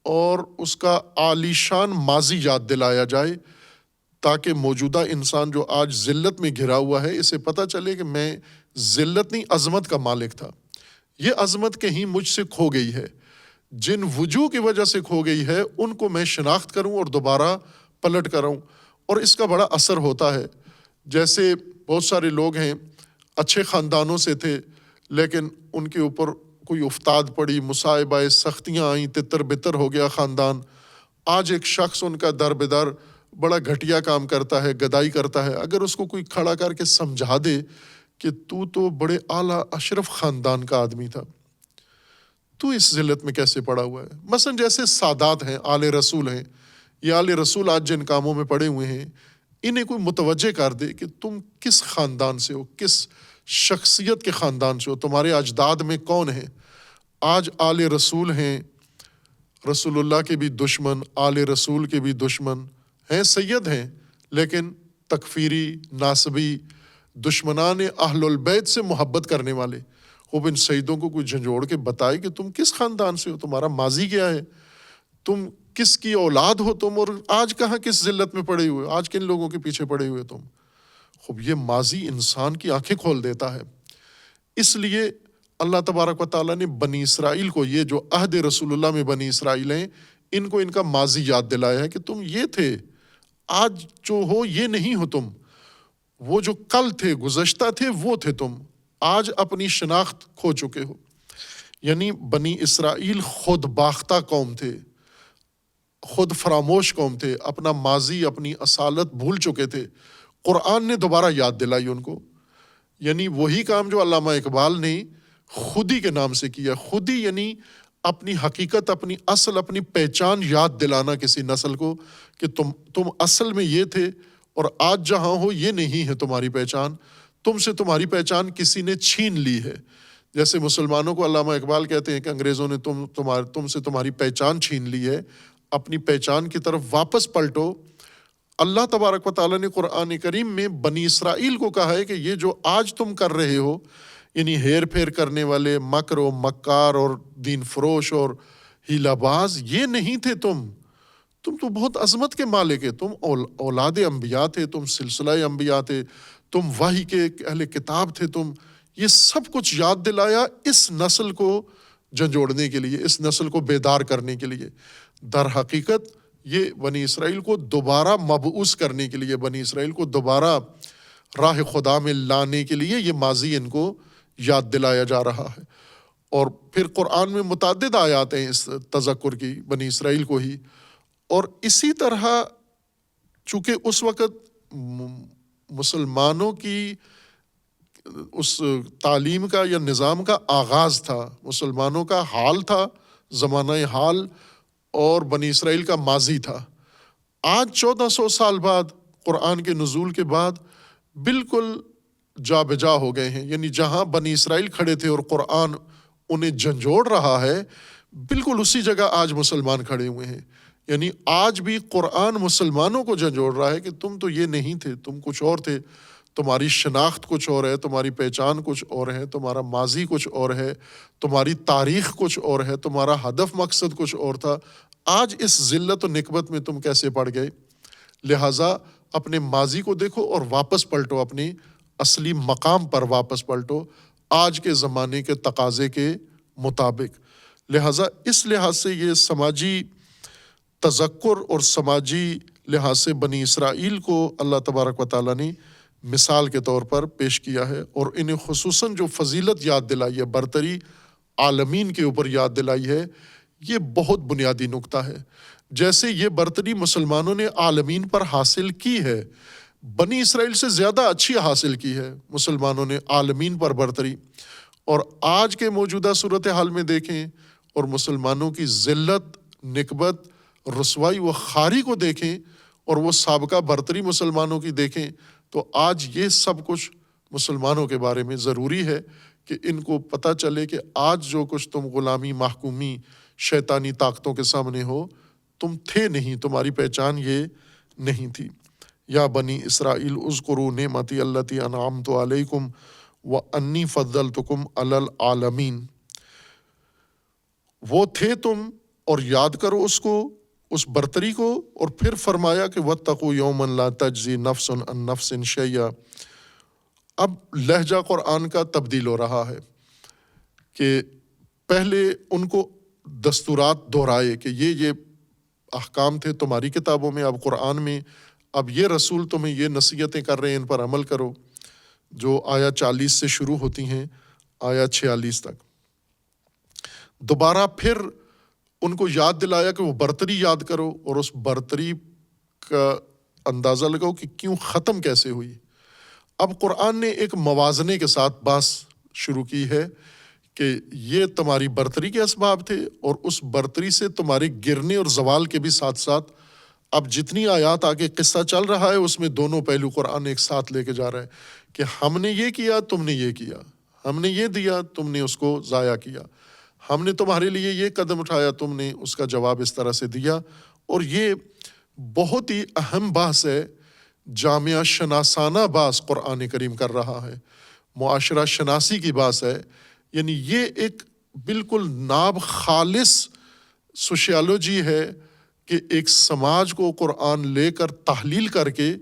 اور اس کا عالیشان ماضی یاد دلایا جائے، تاکہ موجودہ انسان جو آج ذلت میں گھرا ہوا ہے اسے پتہ چلے کہ میں ذلت نہیں، عظمت کا مالک تھا، یہ عظمت کہیں مجھ سے کھو گئی ہے، جن وجوہ کی وجہ سے کھو گئی ہے ان کو میں شناخت کروں اور دوبارہ پلٹ کروں، اور اس کا بڑا اثر ہوتا ہے۔ جیسے بہت سارے لوگ ہیں اچھے خاندانوں سے تھے، لیکن ان کے اوپر کوئی افتاد پڑی، مصائب آئے، سختیاں آئیں، تتر بتر ہو گیا خاندان۔ آج ایک شخص ان کا در بدر بڑا گھٹیا کام کرتا ہے، گدائی کرتا ہے، اگر اس کو کوئی کھڑا کر کے سمجھا دے کہ تو بڑے اعلیٰ اشرف خاندان کا آدمی تھا، تو اس ذلت میں کیسے پڑا ہوا ہے؟ مثلا جیسے سادات ہیں، آل رسول ہیں، یہ آل رسول آج جن کاموں میں پڑے ہوئے ہیں، انہیں کوئی متوجہ کر دے کہ تم کس خاندان سے ہو، کس شخصیت کے خاندان سے ہو، تمہارے اجداد میں کون ہیں۔ آج آل رسول ہیں، رسول اللہ کے بھی دشمن، آل رسول کے بھی دشمن ہیں، سید ہیں، لیکن تکفیری، ناسبی، دشمنان اہل البیت سے محبت کرنے والے۔ خوب ان سیدوں کو کوئی جھنجھوڑ کے بتائے کہ تم کس خاندان سے ہو، تمہارا ماضی کیا ہے، تم کس کی اولاد ہو تم، اور آج کہاں کس ذلت میں پڑے ہوئے، آج کن لوگوں کے پیچھے پڑے ہوئے تم۔ خوب یہ ماضی انسان کی آنکھیں کھول دیتا ہے۔ اس لیے اللہ تبارک و تعالیٰ نے بنی اسرائیل کو، یہ جو عہد رسول اللہ میں بنی اسرائیل ہیں، ان کو ان کا ماضی یاد دلایا ہے کہ تم یہ تھے، آج جو ہو یہ نہیں ہو تم، وہ جو کل تھے، گزشتہ تھے، وہ تھے تم، آج اپنی شناخت کھو چکے ہو۔ یعنی بنی اسرائیل خود باختہ قوم تھے، خود فراموش قوم تھے، اپنا ماضی، اپنی اصالت بھول چکے تھے۔ قرآن نے دوبارہ یاد دلائی ان کو، یعنی وہی کام جو علامہ اقبال نے خودی کے نام سے کیا۔ خودی یعنی اپنی حقیقت، اپنی اصل، اپنی پہچان یاد دلانا کسی نسل کو کہ تم اصل میں یہ تھے، اور آج جہاں ہو یہ نہیں ہے تمہاری پہچان، تم سے تمہاری پہچان کسی نے چھین لی ہے۔ جیسے مسلمانوں کو علامہ اقبال کہتے ہیں کہ انگریزوں نے تم سے تمہاری پہچان چھین لی ہے، اپنی پہچان کی طرف واپس پلٹو۔ اللہ تبارک و تعالیٰ نے قرآن کریم میں بنی اسرائیل کو کہا ہے کہ یہ جو آج تم کر رہے ہو، یعنی ہیر پھیر کرنے والے، مکر و مکار اور دین فروش اور ہیلہ باز، یہ نہیں تھے تم تو بہت عظمت کے مالک ہے، تم اولاد انبیاء تھے، تم سلسلہ انبیاء تھے، تم وحی کے اہل کتاب تھے، تم یہ سب کچھ یاد دلایا اس نسل کو جھنجھوڑنے کے لیے، اس نسل کو بیدار کرنے کے لیے۔ در حقیقت یہ بنی اسرائیل کو دوبارہ مبعوث کرنے کے لیے، بنی اسرائیل کو دوبارہ راہ خدا میں لانے کے لیے یہ ماضی ان کو یاد دلایا جا رہا ہے۔ اور پھر قرآن میں متعدد آیات ہیں اس تذکر کی، بنی اسرائیل کو ہی۔ اور اسی طرح چونکہ اس وقت مسلمانوں کی اس تعلیم کا یا نظام کا آغاز تھا، مسلمانوں کا حال تھا، زمانہ حال، اور بنی اسرائیل کا ماضی تھا۔ آج 1400 سال بعد قرآن کے نزول کے بعد بالکل جا بجا ہو گئے ہیں، یعنی جہاں بنی اسرائیل کھڑے تھے اور قرآن انہیں جھنجھوڑ رہا ہے، بالکل اسی جگہ آج مسلمان کھڑے ہوئے ہیں۔ یعنی آج بھی قرآن مسلمانوں کو جھنجھوڑ رہا ہے کہ تم تو یہ نہیں تھے، تم کچھ اور تھے، تمہاری شناخت کچھ اور ہے، تمہاری پہچان کچھ اور ہے، تمہارا ماضی کچھ اور ہے، تمہاری تاریخ کچھ اور ہے، تمہارا ہدف مقصد کچھ اور تھا، آج اس ذلت و نکبت میں تم کیسے پڑ گئے؟ لہٰذا اپنے ماضی کو دیکھو اور واپس پلٹو، اپنے اصلی مقام پر واپس پلٹو، آج کے زمانے کے تقاضے کے مطابق۔ لہٰذا اس لحاظ سے یہ سماجی تذکر اور سماجی لحاظ سے بنی اسرائیل کو اللہ تبارک و تعالیٰ نے مثال کے طور پر پیش کیا ہے، اور انہیں خصوصاً جو فضیلت یاد دلائی ہے، برتری عالمین کے اوپر یاد دلائی ہے، یہ بہت بنیادی نقطہ ہے۔ جیسے یہ برتری مسلمانوں نے عالمین پر حاصل کی ہے، بنی اسرائیل سے زیادہ اچھی حاصل کی ہے مسلمانوں نے عالمین پر برتری، اور آج کے موجودہ صورتحال میں دیکھیں اور مسلمانوں کی ذلت، نکبت، رسوائی و خواری کو دیکھیں اور وہ سابقہ برتری مسلمانوں کی دیکھیں، تو آج یہ سب کچھ مسلمانوں کے بارے میں ضروری ہے کہ ان کو پتہ چلے کہ آج جو کچھ تم غلامی، محکومی، شیطانی طاقتوں کے سامنے ہو، تم تھے نہیں، تمہاری پہچان یہ نہیں تھی۔ یا بنی اسرائیل اذکروا نعمتی التی انعمت علیکم وانی فضلتکم علی العالمین، وہ تھے تم اور یاد کرو اس کو، اس برتری کو، اور پھر فرمایا کہ واتقوا یوما لا تجزی نفس عن نفس شیئا۔ اب لہجہ قرآن کا تبدیل ہو رہا ہے کہ پہلے ان کو دستورات دہرائے کہ یہ احکام تھے تمہاری کتابوں میں، اب قرآن میں، اب یہ رسول تمہیں یہ نصیحتیں کر رہے ہیں، ان پر عمل کرو، جو آیا 40 سے شروع ہوتی ہیں آیا 46 تک۔ دوبارہ پھر ان کو یاد دلایا کہ وہ برتری یاد کرو، اور اس برتری کا اندازہ لگاؤ کہ کیوں ختم کیسے ہوئی۔ اب قرآن نے ایک موازنے کے ساتھ بحث شروع کی ہے کہ یہ تمہاری برتری کے اسباب تھے، اور اس برتری سے تمہارے گرنے اور زوال کے بھی ساتھ ساتھ اب جتنی آیات آگے قصہ چل رہا ہے اس میں دونوں پہلو قرآن ایک ساتھ لے کے جا رہا ہے کہ ہم نے یہ کیا، تم نے یہ کیا، ہم نے یہ دیا، تم نے اس کو ضائع کیا، ہم نے تمہارے لیے یہ قدم اٹھایا، تم نے اس کا جواب اس طرح سے دیا۔ اور یہ بہت ہی اہم بحث ہے، جامعہ شناسانہ بحث قرآن کریم کر رہا ہے، معاشرہ شناسی کی بحث ہے، یعنی یہ ایک بالکل ناب خالص سوشیالوجی ہے کہ ایک سماج کو قرآن لے کر تحلیل کر کے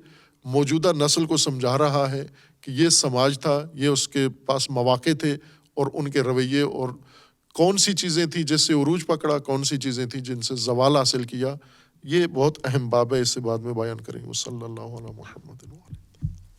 موجودہ نسل کو سمجھا رہا ہے کہ یہ سماج تھا، یہ اس کے پاس مواقع تھے، اور ان کے رویے، اور کون سی چیزیں تھیں جس سے عروج پکڑا، کون سی چیزیں تھیں جن سے زوال حاصل کیا۔ یہ بہت اہم باب ہے، اسے بعد میں بیان کریں گے۔ صلی اللہ علیہ محمد۔